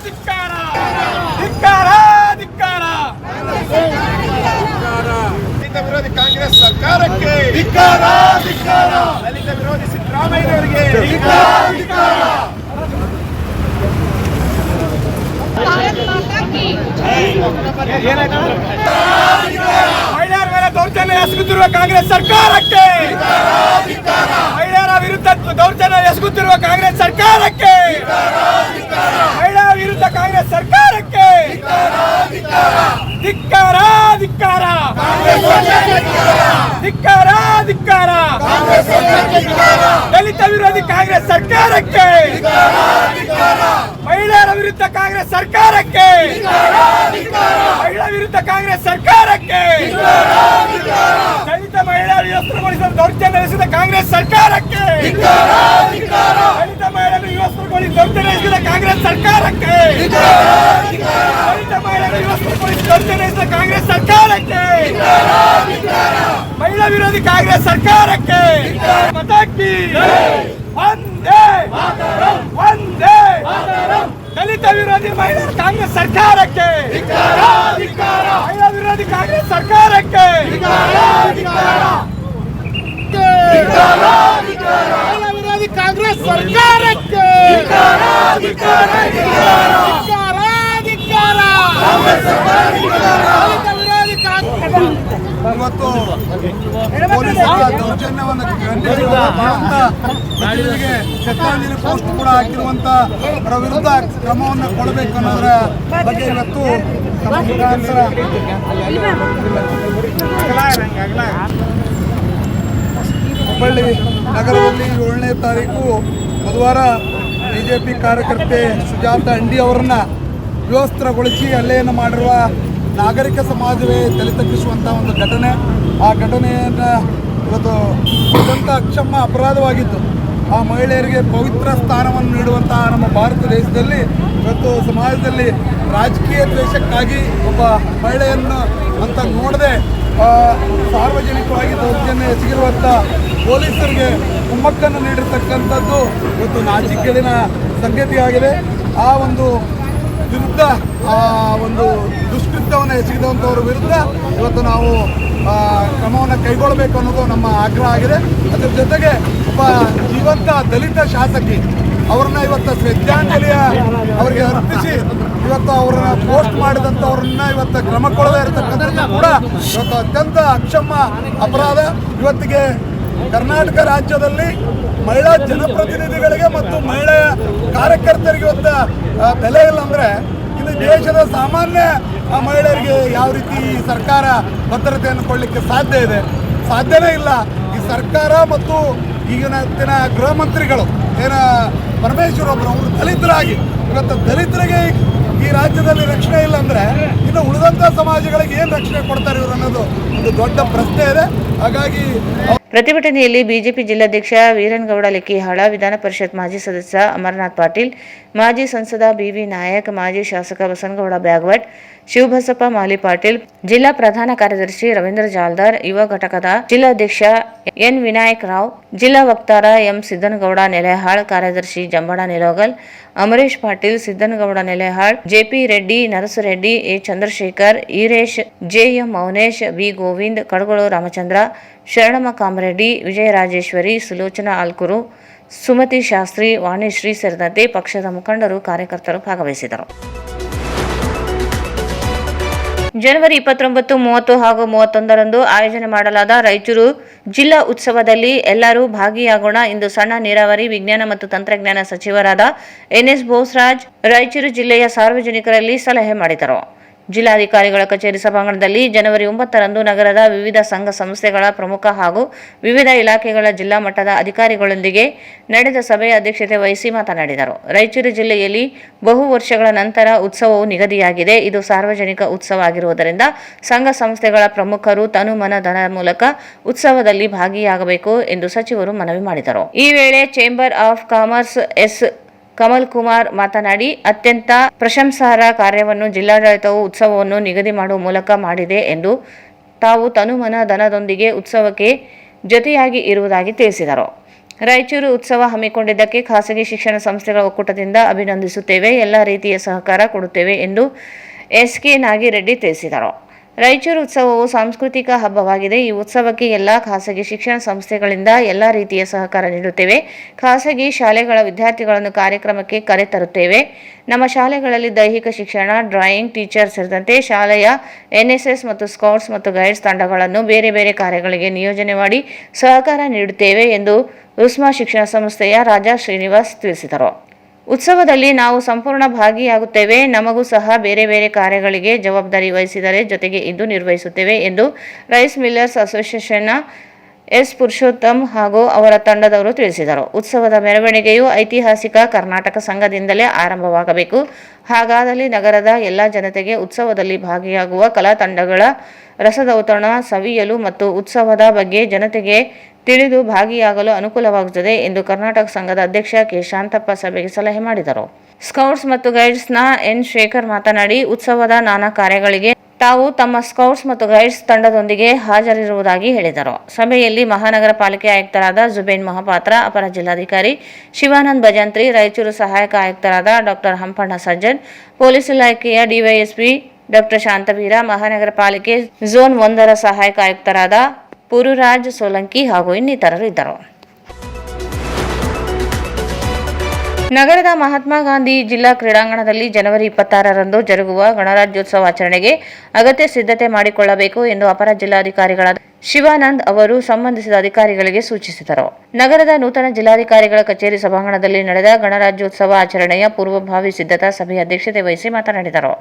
ಧಿಕ್ಕಾರ, ಧಿಕ್ಕಾರ, ಧಿಕ್ಕಾರ. ದಲಿತ ವಿರೋಧಿ ಕಾಂಗ್ರೆಸ್ ಸರ್ಕಾರಕ್ಕೆ ಧಿಕ್ಕಾರ, ಧಿಕ್ಕಾರ. ದಲಿತ ವಿರೋಧಿ ಸಿದ್ದರಾಮಯ್ಯನವರಿಗೆ ಧಿಕ್ಕಾರ, ಧಿಕ್ಕಾರ. ಮಹಿಳೆಯರ ಮೇಲೆ ದೌರ್ಜನ್ಯ ಎಸಗುತ್ತಿರುವ ಕಾಂಗ್ರೆಸ್ ಸರ್ಕಾರಕ್ಕೆ, ಮಹಿಳೆಯರ ವಿರುದ್ಧ ದೌರ್ಜನ್ಯ ಎಸಗುತ್ತಿರುವ ಕಾಂಗ್ರೆಸ್ ಸರ್ಕಾರಕ್ಕೆ, ಮಹಿಳೆಯರ ವಿರುದ್ಧ ಕಾಂಗ್ರೆಸ್ ಸರ್ಕಾರಕ್ಕೆ ಧಿಕ್ಕಾರ, ಧಿಕ್ಕಾರ, ಧಿಕ್ಕಾರ, ಧಿಕ್ಕಾರ. ದಲಿತ ವಿರೋಧಿ ಕಾಂಗ್ರೆಸ್ ಸರ್ಕಾರಕ್ಕೆ, ಮಹಿಳೆಯರ ವಿರುದ್ಧ ಕಾಂಗ್ರೆಸ್ ಸರ್ಕಾರಕ್ಕೆ, ಮಹಿಳಾ ವಿರುದ್ಧ ಕಾಂಗ್ರೆಸ್ ಸರ್ಕಾರಕ್ಕೆ, ದಲಿತ ಮಹಿಳೆಯರು ವಸ್ತ್ರಗೊಳಿಸಲು ದೌರ್ಜನ್ಯ ನಡೆಸಿದ ಕಾಂಗ್ರೆಸ್ ಸರ್ಕಾರಕ್ಕೆ, ದಲಿತ ಮಹಿಳೆಯರು ವಸ್ತ್ರಗೊಳಿಸಿ ದೌರ್ಜನ್ಯ ನಡೆಸಿದ ಕಾಂಗ್ರೆಸ್ ಸರ್ಕಾರಕ್ಕೆ, ದಲಿತ ಮಹಿಳೆಯರು ವಸ್ತ್ರಗೊಳಿಸಿ ದೌರ್ಜನ್ಯ ನಡೆಸಿದ ಕಾಂಗ್ರೆಸ್ ಸರ್ಕಾರಕ್ಕೆ, ಮಹಿಳಾ ವಿರೋಧಿ ಕಾಂಗ್ರೆಸ್ ಸರ್ಕಾರಕ್ಕೆ ಮತಕ್ಕೆ ಒಂದೇ, ಒಂದೇ. ದಲಿತ ವಿರೋಧಿ ಮಹಿಳಾ ಕಾಂಗ್ರೆಸ್ ಸರ್ಕಾರಕ್ಕೆ, ಮಹಿಳಾ ವಿರೋಧಿ ಕಾಂಗ್ರೆಸ್ ಸರ್ಕಾರಕ್ಕೆ ಮಹಿಳಾ ವಿರೋಧಿ ಕಾಂಗ್ರೆಸ್ ಸರ್ಕಾರಕ್ಕೆ ಇವತ್ತು ಪೊಲೀಸರ ದೌರ್ಜನ್ಯವನ್ನು ಖಂಡಿಸುವ ಪ್ರತಿನಿಧಿಗೆ ಶ್ರದ್ಧಾಂಜಲಿ ಪೋಸ್ಟ್ ಕೂಡ ಹಾಕಿರುವಂತ ಅವರ ವಿರುದ್ಧ ಕ್ರಮವನ್ನು ಕೊಡಬೇಕು ಅನ್ನೋದರ ಬಗ್ಗೆ ಇವತ್ತು ನಮ್ಮ ಮುಖಾಂತರ ಹುಬ್ಬಳ್ಳಿ ನಗರದಲ್ಲಿ 7ನೇ ತಾರೀಕು ಬುಧವಾರ ಬಿಜೆಪಿ ಕಾರ್ಯಕರ್ತೆ ಸುಜಾತ ಅಂಡಿ ಅವರನ್ನ ವಿವಸ್ತ್ರಗೊಳಿಸಿ ಹಲ್ಲೆಯನ್ನು ಮಾಡಿರುವ ನಾಗರಿಕ ಸಮಾಜವೇ ತಲೆತಗ್ಗಿಸುವಂಥ ಒಂದು ಘಟನೆ. ಆ ಘಟನೆಯನ್ನು ಇವತ್ತು ಅತ್ಯಂತ ಅಕ್ಷಮ್ಯ ಅಪರಾಧವಾಗಿತ್ತು. ಆ ಮಹಿಳೆಯರಿಗೆ ಪವಿತ್ರ ಸ್ಥಾನವನ್ನು ನೀಡುವಂತಹ ನಮ್ಮ ಭಾರತ ದೇಶದಲ್ಲಿ ಇವತ್ತು ಸಮಾಜದಲ್ಲಿ ರಾಜಕೀಯ ದ್ವೇಷಕ್ಕಾಗಿ ಒಬ್ಬ ಮಹಿಳೆಯನ್ನು ಅಂತ ನೋಡದೆ ಸಾರ್ವಜನಿಕವಾಗಿ ದೌರ್ಜನ್ಯ ಎಸಗಿರುವಂಥ ಪೊಲೀಸರಿಗೆ ಕುಮ್ಮಕ್ಕನ್ನು ನೀಡಿರ್ತಕ್ಕಂಥದ್ದು ಇವತ್ತು ನಾಚಿಕೆಡಿನ ಸಂಗತಿಯಾಗಿದೆ. ಆ ಒಂದು ವಿರುದ್ಧ ಒಂದು ದುಷ್ಕೃತ್ಯವನ್ನು ಎಸಗಿದಂಥವ್ರ ವಿರುದ್ಧ ಇವತ್ತು ನಾವು ಕ್ರಮವನ್ನು ಕೈಗೊಳ್ಳಬೇಕು ಅನ್ನೋದು ನಮ್ಮ ಆಗ್ರಹ ಆಗಿದೆ. ಅದರ ಜೊತೆಗೆ ಒಬ್ಬ ಜೀವಂತ ದಲಿತ ಶಾಸಕಿ ಅವ್ರನ್ನ ಇವತ್ತು ಶ್ರದ್ಧಾಂಜಲಿಯ ಅವರಿಗೆ ಅರ್ಪಿಸಿ ಇವತ್ತು ಅವರನ್ನ ಪೋಸ್ಟ್ ಮಾಡಿದಂಥವ್ರನ್ನ ಇವತ್ತು ಕ್ರಮ ಕೊಡದೇ ಇರತಕ್ಕಂಥದ್ದು ಕೂಡ ಇವತ್ತು ಅತ್ಯಂತ ಅಕ್ಷಮ್ಯ ಅಪರಾಧ. ಇವತ್ತಿಗೆ ಕರ್ನಾಟಕ ರಾಜ್ಯದಲ್ಲಿ ಮಹಿಳಾ ಜನಪ್ರತಿನಿಧಿಗಳಿಗೆ ಮತ್ತು ಮಹಿಳೆಯ ಕಾರ್ಯಕರ್ತರಿಗೆ ಇವತ್ತು ಬೆಲೆ ಇಲ್ಲ ಅಂದರೆ ಇನ್ನು ದೇಶದ ಸಾಮಾನ್ಯ ಮಹಿಳೆಯರಿಗೆ ಯಾವ ರೀತಿ ಈ ಸರ್ಕಾರ ಭದ್ರತೆಯನ್ನು ಕೊಡಲಿಕ್ಕೆ ಸಾಧ್ಯ ಇದೆ? ಸಾಧ್ಯನೇ ಇಲ್ಲ. ಈ ಸರ್ಕಾರ ಮತ್ತು ಈಗಿನ ಗೃಹ ಮಂತ್ರಿಗಳು ಪರಮೇಶ್ವರ್ ಒಬ್ಬರು ಅವರು ದಲಿತರಾಗಿ ಇವತ್ತು ದಲಿತರಿಗೆ ಈ ರಾಜ್ಯದಲ್ಲಿ ರಕ್ಷಣೆ ಇಲ್ಲ ಅಂದರೆ ಇನ್ನು ಉಳಿದಂಥ ಸಮಾಜಗಳಿಗೆ ಏನು ರಕ್ಷಣೆ ಕೊಡ್ತಾರೆ ಇವರು ಅನ್ನೋದು ಒಂದು ದೊಡ್ಡ ಪ್ರಶ್ನೆ ಇದೆ. ಹಾಗಾಗಿ ಪ್ರತಿಭಟನೆಯಲ್ಲಿ ಬಿಜೆಪಿ ಜಿಲ್ಲಾಧ್ಯಕ್ಷ ವೀರನಗೌಡ ಲೆಕ್ಕಿಹಾಳ, ವಿಧಾನ ಪರಿಷತ್ ಮಾಜಿ ಸದಸ್ಯ ಅಮರನಾಥ್ ಪಾಟೀಲ್, ಮಾಜಿ ಸಂಸದ ಬಿವಿ ನಾಯಕ್, ಮಾಜಿ ಶಾಸಕ ಬಸನಗೌಡ ಬ್ಯಾಗವಟ್, ಶಿವಬಸಪ್ಪ ಮಾಲಿ ಪಾಟೀಲ್, ಜಿಲ್ಲಾ ಪ್ರಧಾನ ಕಾರ್ಯದರ್ಶಿ ರವೀಂದ್ರ ಜಾಲ್ದಾರ್, ಯುವ ಘಟಕದ ಜಿಲ್ಲಾಧ್ಯಕ್ಷ ಎನ್ ವಿನಾಯಕ್ ರಾವ್, ಜಿಲ್ಲಾ ವಕ್ತಾರ ಎಂ ಸಿದ್ದನಗೌಡ ನೆಲೆಹಾಳ್, ಕಾರ್ಯದರ್ಶಿ Jambada Nilogal, Amaresh Patil, Siddanagouda Nelehal, JP Reddy, Narasareddy, A Chandrashekar, Eeresh, JM Mounesh, B Govind, Kadagolu Ramachandra, Sharanamma Kamareddy, Vijayarajeshwari, Sulochana Alkuru, Sumati Shastri, Vanishri ಸೇರಿದಂತೆ ಪಕ್ಷದ ಮುಖಂಡರು, ಕಾರ್ಯಕರ್ತರು ಭಾಗವಹಿಸಿದರು. ಜನವರಿ 29, 30 ಹಾಗೂ 31ರಂದು ಆಯೋಜನೆ ಮಾಡಲಾದ ರಾಯಚೂರು ಜಿಲ್ಲಾ ಉತ್ಸವದಲ್ಲಿ ಎಲ್ಲರೂ ಭಾಗಿಯಾಗೋಣ ಎಂದು ಸಣ್ಣ ನೀರಾವರಿ, ವಿಜ್ಞಾನ ಮತ್ತು ತಂತ್ರಜ್ಞಾನ ಸಚಿವರಾದ ಎನ್ಎಸ್ ಬೋಸರಾಜ್ ರಾಯಚೂರು ಜಿಲ್ಲೆಯ ಸಾರ್ವಜನಿಕರಲ್ಲಿ ಸಲಹೆ ಮಾಡಿದರು. ಜಿಲ್ಲಾಧಿಕಾರಿಗಳ ಕಚೇರಿ ಸಭಾಂಗಣದಲ್ಲಿ ಜನವರಿ 9ರಂದು ನಗರದ ವಿವಿಧ ಸಂಘ ಸಂಸ್ಥೆಗಳ ಪ್ರಮುಖ ಹಾಗೂ ವಿವಿಧ ಇಲಾಖೆಗಳ ಜಿಲ್ಲಾ ಮಟ್ಟದ ಅಧಿಕಾರಿಗಳೊಂದಿಗೆ ನಡೆದ ಸಭೆಯ ಅಧ್ಯಕ್ಷತೆ ವಹಿಸಿ ಮಾತನಾಡಿದರು. ರಾಯಚೂರು ಜಿಲ್ಲೆಯಲ್ಲಿ ಬಹು ವರ್ಷಗಳ ನಂತರ ಉತ್ಸವವು ನಿಗದಿಯಾಗಿದೆ. ಇದು ಸಾರ್ವಜನಿಕ ಉತ್ಸವ ಆಗಿರುವುದರಿಂದ ಸಂಘ ಸಂಸ್ಥೆಗಳ ಪ್ರಮುಖರು ತನು ಮನ ಧನ ಮೂಲಕ ಉತ್ಸವದಲ್ಲಿ ಭಾಗಿಯಾಗಬೇಕು ಎಂದು ಸಚಿವರು ಮನವಿ ಮಾಡಿದರು. ಈ ವೇಳೆ chamber of commerce S. Kamal Kumar ಮಾತನಾಡಿ, ಅತ್ಯಂತ ಪ್ರಶಂಸಾರ್ಹ ಕಾರ್ಯವನ್ನು ಜಿಲ್ಲಾಡಳಿತವು ಉತ್ಸವವನ್ನು ನಿಗದಿ ಮಾಡುವ ಮೂಲಕ ಮಾಡಿದೆ ಎಂದು ತಾವು ತನುಮನ ಧನದೊಂದಿಗೆ ಉತ್ಸವಕ್ಕೆ ಜೊತೆಯಾಗಿ ಇರುವುದಾಗಿ ತಿಳಿಸಿದರು. ರಾಯಚೂರು ಉತ್ಸವ ಹಮ್ಮಿಕೊಂಡಿದ್ದಕ್ಕೆ ಖಾಸಗಿ ಶಿಕ್ಷಣ ಸಂಸ್ಥೆಗಳ ಒಕ್ಕೂಟದಿಂದ ಅಭಿನಂದಿಸುತ್ತೇವೆ. ಎಲ್ಲ ರೀತಿಯ ಸಹಕಾರ ಕೊಡುತ್ತೇವೆ ಎಂದು ಎಸ್.ಕೆ. ನಾಗಿರೆಡ್ಡಿ ತಿಳಿಸಿದರು. ರಾಯಚೂರು ಉತ್ಸವವು ಸಾಂಸ್ಕೃತಿಕ ಹಬ್ಬವಾಗಿದೆ. ಈ ಉತ್ಸವಕ್ಕೆ ಎಲ್ಲ ಖಾಸಗಿ ಶಿಕ್ಷಣ ಸಂಸ್ಥೆಗಳಿಂದ ಎಲ್ಲ ರೀತಿಯ ಸಹಕಾರ ನೀಡುತ್ತೇವೆ. ಖಾಸಗಿ ಶಾಲೆಗಳ ವಿದ್ಯಾರ್ಥಿಗಳನ್ನು ಕಾರ್ಯಕ್ರಮಕ್ಕೆ ಕರೆತರುತ್ತೇವೆ. ನಮ್ಮ ಶಾಲೆಗಳಲ್ಲಿ ದೈಹಿಕ ಶಿಕ್ಷಣ, ಡ್ರಾಯಿಂಗ್ ಟೀಚರ್ ಸೇರಿದಂತೆ ಶಾಲೆಯ ಎನ್ಎಸ್ಎಸ್ ಮತ್ತು ಸ್ಕೌಟ್ಸ್ ಮತ್ತು ಗೈಡ್ಸ್ ತಂಡಗಳನ್ನು ಬೇರೆ ಬೇರೆ ಕಾರ್ಯಗಳಿಗೆ ನಿಯೋಜನೆ ಮಾಡಿ ಸಹಕಾರ ನೀಡುತ್ತೇವೆ ಎಂದು ರುಸ್ಮಾ ಶಿಕ್ಷಣ ಸಂಸ್ಥೆಯ ರಾಜಾ ಶ್ರೀನಿವಾಸ್ ತಿಳಿಸಿದರು. ಉತ್ಸವದಲ್ಲಿ ನಾವು ಸಂಪೂರ್ಣ ಭಾಗಿಯಾಗುತ್ತೇವೆ. ನಮಗೂ ಸಹ ಬೇರೆ ಬೇರೆ ಕಾರ್ಯಗಳಿಗೆ ಜವಾಬ್ದಾರಿ ವಹಿಸಿದರೆ ಜೊತೆಗೆ ಇದ್ದು ನಿರ್ವಹಿಸುತ್ತೇವೆ ಎಂದು ರೈಸ್ ಮಿಲ್ಲರ್ಸ್ ಅಸೋಸಿಯೇಷನ್ನ ಎಸ್. ಪುರುಷೋತ್ತಮ್ ಹಾಗೂ ಅವರ ತಂಡದವರು ತಿಳಿಸಿದರು. ಉತ್ಸವದ ಮೆರವಣಿಗೆಯು ಐತಿಹಾಸಿಕ ಕರ್ನಾಟಕ ಸಂಘದಿಂದಲೇ ಆರಂಭವಾಗಬೇಕು. ಹಾಗಾದಲ್ಲಿ ನಗರದ ಎಲ್ಲ ಜನತೆಗೆ ಉತ್ಸವದಲ್ಲಿ ಭಾಗಿಯಾಗುವ ಕಲಾ ತಂಡಗಳ ರಸದೌತಣ ಸವಿಯಲು ಮತ್ತು ಉತ್ಸವದ ಬಗ್ಗೆ ಜನತೆಗೆ ತಿಳಿದು ಭಾಗಿಯಾಗಲು ಅನುಕೂಲವಾಗುತ್ತದೆ ಎಂದು ಕರ್ನಾಟಕ ಸಂಘದ ಅಧ್ಯಕ್ಷ ಕೆ. ಶಾಂತಪ್ಪ ಸಭೆಗೆ ಸಲಹೆ ಮಾಡಿದರು. ಸ್ಕೌಟ್ಸ್ ಮತ್ತು ಗೈಡ್ಸ್ನ ಎನ್. ಶೇಖರ್ ಮಾತನಾಡಿ, ಉತ್ಸವದ ನಾನಾ ಕಾರ್ಯಗಳಿಗೆ ತಾವು ತಮ್ಮ ಸ್ಕೌಟ್ಸ್ ಮತ್ತು ಗೈಡ್ಸ್ ತಂಡದೊಂದಿಗೆ ಹಾಜರಿರುವುದಾಗಿ ಹೇಳಿದರು. ಸಭೆಯಲ್ಲಿ ಮಹಾನಗರ ಪಾಲಿಕೆ ಆಯುಕ್ತರಾದ ಜುಬೇನ್ ಮಹಾಪಾತ್ರ, ಅಪರ ಜಿಲ್ಲಾಧಿಕಾರಿ ಶಿವಾನಂದ್ ಭಜಂತ್ರಿ, ರಾಯಚೂರು ಸಹಾಯಕ ಆಯುಕ್ತರಾದ ಡಾ. ಹಂಪಣ್ಣ ಸಜ್ಜನ್, ಪೊಲೀಸ್ ಇಲಾಖೆಯ ಡಿವೈಎಸ್ಪಿ ಡಾ. ಶಾಂತವೀರ, ಮಹಾನಗರ ಪಾಲಿಕೆ ಝೋನ್ 1ರ ಸಹಾಯಕ ಆಯುಕ್ತರಾದ ಪುರುರಾಜ್ ಸೋಲಂಕಿ ಹಾಗೂ ಇನ್ನಿತರರು ಇದ್ದರು. ನಗರದ ಮಹಾತ್ಮ ಗಾಂಧಿ ಜಿಲ್ಲಾ ಕ್ರೀಡಾಂಗಣದಲ್ಲಿ ಜನವರಿ 26ರಂದು ಜರುಗುವ ಗಣರಾಜ್ಯೋತ್ಸವ ಆಚರಣೆಗೆ ಅಗತ್ಯ ಸಿದ್ಧತೆ ಮಾಡಿಕೊಳ್ಳಬೇಕು ಎಂದು ಅಪರ ಜಿಲ್ಲಾಧಿಕಾರಿಗಳಾದ ಶಿವಾನಂದ್ ಅವರು ಸಂಬಂಧಿಸಿದ ಅಧಿಕಾರಿಗಳಿಗೆ ಸೂಚಿಸಿದರು. ನಗರದ ನೂತನ ಜಿಲ್ಲಾಧಿಕಾರಿಗಳ ಕಚೇರಿ ಸಭಾಂಗಣದಲ್ಲಿ ನಡೆದ ಗಣರಾಜ್ಯೋತ್ಸವ ಆಚರಣೆಯ ಪೂರ್ವಭಾವಿ ಸಿದ್ಧತಾ ಸಭೆಯ ಅಧ್ಯಕ್ಷತೆ ವಹಿಸಿ ಮಾತನಾಡಿದರು.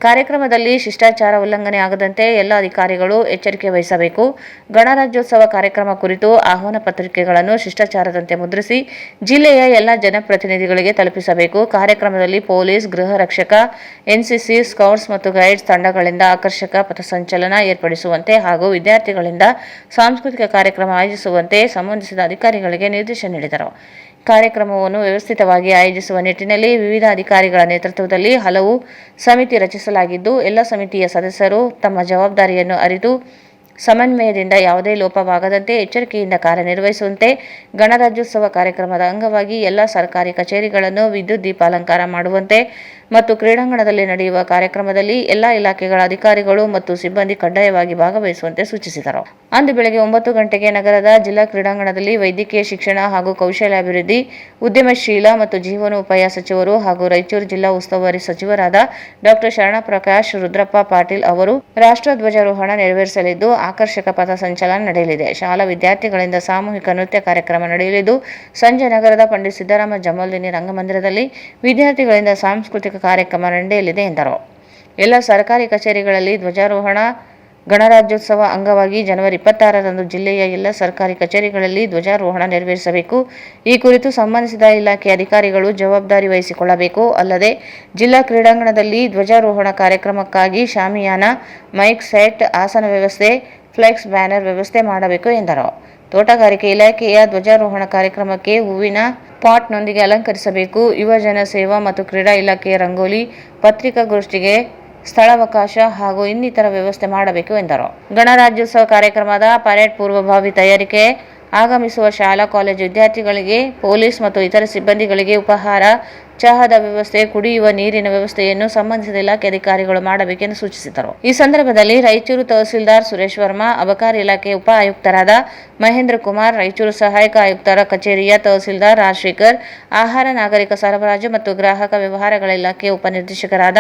ಕಾರ್ಯಕ್ರಮದಲ್ಲಿ ಶಿಷ್ಟಾಚಾರ ಉಲ್ಲಂಘನೆ ಆಗದಂತೆ ಎಲ್ಲ ಅಧಿಕಾರಿಗಳು ಎಚ್ಚರಿಕೆ ವಹಿಸಬೇಕು. ಗಣರಾಜ್ಯೋತ್ಸವ ಕಾರ್ಯಕ್ರಮ ಕುರಿತು ಆಹ್ವಾನ ಪತ್ರಿಕೆಗಳನ್ನು ಶಿಷ್ಟಾಚಾರದಂತೆ ಮುದ್ರಿಸಿ ಜಿಲ್ಲೆಯ ಎಲ್ಲ ಜನಪ್ರತಿನಿಧಿಗಳಿಗೆ ತಲುಪಿಸಬೇಕು. ಕಾರ್ಯಕ್ರಮದಲ್ಲಿ ಪೊಲೀಸ್, ಗೃಹ ರಕ್ಷಕ, ಎನ್ಸಿಸಿ, ಸ್ಕೌಟ್ಸ್ ಮತ್ತು ಗೈಡ್ಸ್ ತಂಡಗಳಿಂದ ಆಕರ್ಷಕ ಪಥಸಂಚಲನ ಏರ್ಪಡಿಸುವಂತೆ ಹಾಗೂ ವಿದ್ಯಾರ್ಥಿಗಳಿಂದ ಸಾಂಸ್ಕೃತಿಕ ಕಾರ್ಯಕ್ರಮ ಆಯೋಜಿಸುವಂತೆ ಸಂಬಂಧಿಸಿದ ಅಧಿಕಾರಿಗಳಿಗೆ ನಿರ್ದೇಶನ ನೀಡಿದರು. ಕಾರ್ಯಕ್ರಮವನ್ನು ವ್ಯವಸ್ಥಿತವಾಗಿ ಆಯೋಜಿಸುವ ನಿಟ್ಟಿನಲ್ಲಿ ವಿವಿಧ ಅಧಿಕಾರಿಗಳ ನೇತೃತ್ವದಲ್ಲಿ ಹಲವು ಸಮಿತಿ ರಚಿಸಲಾಗಿದ್ದು, ಎಲ್ಲ ಸಮಿತಿಯ ಸದಸ್ಯರು ತಮ್ಮ ಜವಾಬ್ದಾರಿಯನ್ನು ಅರಿತು ಸಮನ್ವಯದಿಂದ ಯಾವುದೇ ಲೋಪವಾಗದಂತೆ ಎಚ್ಚರಿಕೆಯಿಂದ ಕಾರ್ಯನಿರ್ವಹಿಸುವಂತೆ, ಗಣರಾಜ್ಯೋತ್ಸವ ಕಾರ್ಯಕ್ರಮದ ಅಂಗವಾಗಿ ಎಲ್ಲ ಸರ್ಕಾರಿ ಕಚೇರಿಗಳನ್ನು ವಿದ್ಯುತ್ ದೀಪಾಲಂಕಾರ ಮಾಡುವಂತೆ ಮತ್ತು ಕ್ರೀಡಾಂಗಣದಲ್ಲಿ ನಡೆಯುವ ಕಾರ್ಯಕ್ರಮದಲ್ಲಿ ಎಲ್ಲ ಇಲಾಖೆಗಳ ಅಧಿಕಾರಿಗಳು ಮತ್ತು ಸಿಬ್ಬಂದಿ ಕಡ್ಡಾಯವಾಗಿ ಭಾಗವಹಿಸುವಂತೆ ಸೂಚಿಸಿದರು. ಅಂದು ಬೆಳಗ್ಗೆ 9 ಗಂಟೆಗೆ ನಗರದ ಜಿಲ್ಲಾ ಕ್ರೀಡಾಂಗಣದಲ್ಲಿ ವೈದ್ಯಕೀಯ ಶಿಕ್ಷಣ ಹಾಗೂ ಕೌಶಲ್ಯಾಭಿವೃದ್ಧಿ, ಉದ್ಯಮಶೀಲ ಮತ್ತು ಜೀವನೋಪಾಯ ಸಚಿವರು ಹಾಗೂ ರಾಯಚೂರು ಜಿಲ್ಲಾ ಉಸ್ತುವಾರಿ ಸಚಿವರಾದ ಡಾ. ಶರಣಪ್ರಕಾಶ್ ರುದ್ರಪ್ಪ ಪಾಟೀಲ್ ಅವರು ರಾಷ್ಟ್ರಧ್ವಜಾರೋಹಣ ನೆರವೇರಿಸಲಿದ್ದು, ಆಕರ್ಷಕ ಪಥ ಸಂಚಲನ ನಡೆಯಲಿದೆ. ಶಾಲಾ ವಿದ್ಯಾರ್ಥಿಗಳಿಂದ ಸಾಮೂಹಿಕ ನೃತ್ಯ ಕಾರ್ಯಕ್ರಮ ನಡೆಯಲಿದ್ದು, ಸಂಜೆ ನಗರದ ಪಂಡಿತ್ ಸಿದ್ದರಾಮ ಜಮೋಲಿನಿ ರಂಗಮಂದಿರದಲ್ಲಿ ವಿದ್ಯಾರ್ಥಿಗಳಿಂದ ಸಾಂಸ್ಕೃತಿಕ ಕಾರ್ಯಕ್ರಮ ನಡೆಯಲಿದೆ ಎಂದರು. ಎಲ್ಲ ಸರ್ಕಾರಿ ಕಚೇರಿಗಳಲ್ಲಿ ಧ್ವಜಾರೋಹಣ. ಗಣರಾಜ್ಯೋತ್ಸವ ಅಂಗವಾಗಿ ಜನವರಿ 26ರಂದು ಜಿಲ್ಲೆಯ ಎಲ್ಲ ಸರ್ಕಾರಿ ಕಚೇರಿಗಳಲ್ಲಿ ಧ್ವಜಾರೋಹಣ ನೆರವೇರಿಸಬೇಕು. ಈ ಕುರಿತು ಸಂಬಂಧಿಸಿದ ಇಲಾಖೆ ಅಧಿಕಾರಿಗಳು ಜವಾಬ್ದಾರಿ ವಹಿಸಿಕೊಳ್ಳಬೇಕು. ಅಲ್ಲದೆ ಜಿಲ್ಲಾ ಕ್ರೀಡಾಂಗಣದಲ್ಲಿ ಧ್ವಜಾರೋಹಣ ಕಾರ್ಯಕ್ರಮಕ್ಕಾಗಿ ಶಾಮಿಯಾನ, ಮೈಕ್ ಸೆಟ್, ಆಸನ ವ್ಯವಸ್ಥೆ, ಫ್ಲೆಕ್ಸ್ ಬ್ಯಾನರ್ ವ್ಯವಸ್ಥೆ ಮಾಡಬೇಕು ಎಂದರು. ತೋಟಗಾರಿಕೆ ಇಲಾಖೆಯ ಧ್ವಜಾರೋಹಣ ಕಾರ್ಯಕ್ರಮಕ್ಕೆ ಹೂವಿನ ಪಾಟ್ನೊಂದಿಗೆ ಅಲಂಕರಿಸಬೇಕು. ಯುವಜನ ಸೇವಾ ಮತ್ತು ಕ್ರೀಡಾ ಇಲಾಖೆಯ ರಂಗೋಲಿ, ಪತ್ರಿಕಾಗೋಷ್ಠಿಗೆ ಸ್ಥಳಾವಕಾಶ ಹಾಗೂ ಇನ್ನಿತರ ವ್ಯವಸ್ಥೆ ಮಾಡಬೇಕು ಎಂದರು. ಗಣರಾಜ್ಯೋತ್ಸವ ಕಾರ್ಯಕ್ರಮದ ಪರೇಡ್ ಪೂರ್ವಭಾವಿ ತಯಾರಿಕೆ. ಆಗಮಿಸುವ ಶಾಲಾ ಕಾಲೇಜು ವಿದ್ಯಾರ್ಥಿಗಳಿಗೆ, ಪೊಲೀಸ್ ಮತ್ತು ಇತರ ಸಿಬ್ಬಂದಿಗಳಿಗೆ ಉಪಹಾರ, ಚಹಾದ ವ್ಯವಸ್ಥೆ, ಕುಡಿಯುವ ನೀರಿನ ವ್ಯವಸ್ಥೆಯನ್ನು ಸಂಬಂಧಿಸಿದ ಇಲಾಖೆ ಅಧಿಕಾರಿಗಳು ಮಾಡಬೇಕೆಂದು ಸೂಚಿಸಿದರು. ಈ ಸಂದರ್ಭದಲ್ಲಿ ರಾಯಚೂರು ತಹಸೀಲ್ದಾರ್ ಸುರೇಶ್ ವರ್ಮಾ, ಅಬಕಾರಿ ಇಲಾಖೆ ಉಪ ಆಯುಕ್ತರಾದ ಮಹೇಂದ್ರ ಕುಮಾರ್, ರಾಯಚೂರು ಸಹಾಯಕ ಆಯುಕ್ತರ ಕಚೇರಿಯ ತಹಸೀಲ್ದಾರ್ ರಾಜಶೇಖರ್, ಆಹಾರ ನಾಗರಿಕ ಸರಬರಾಜು ಮತ್ತು ಗ್ರಾಹಕ ವ್ಯವಹಾರಗಳ ಇಲಾಖೆಯ ಉಪನಿರ್ದೇಶಕರಾದ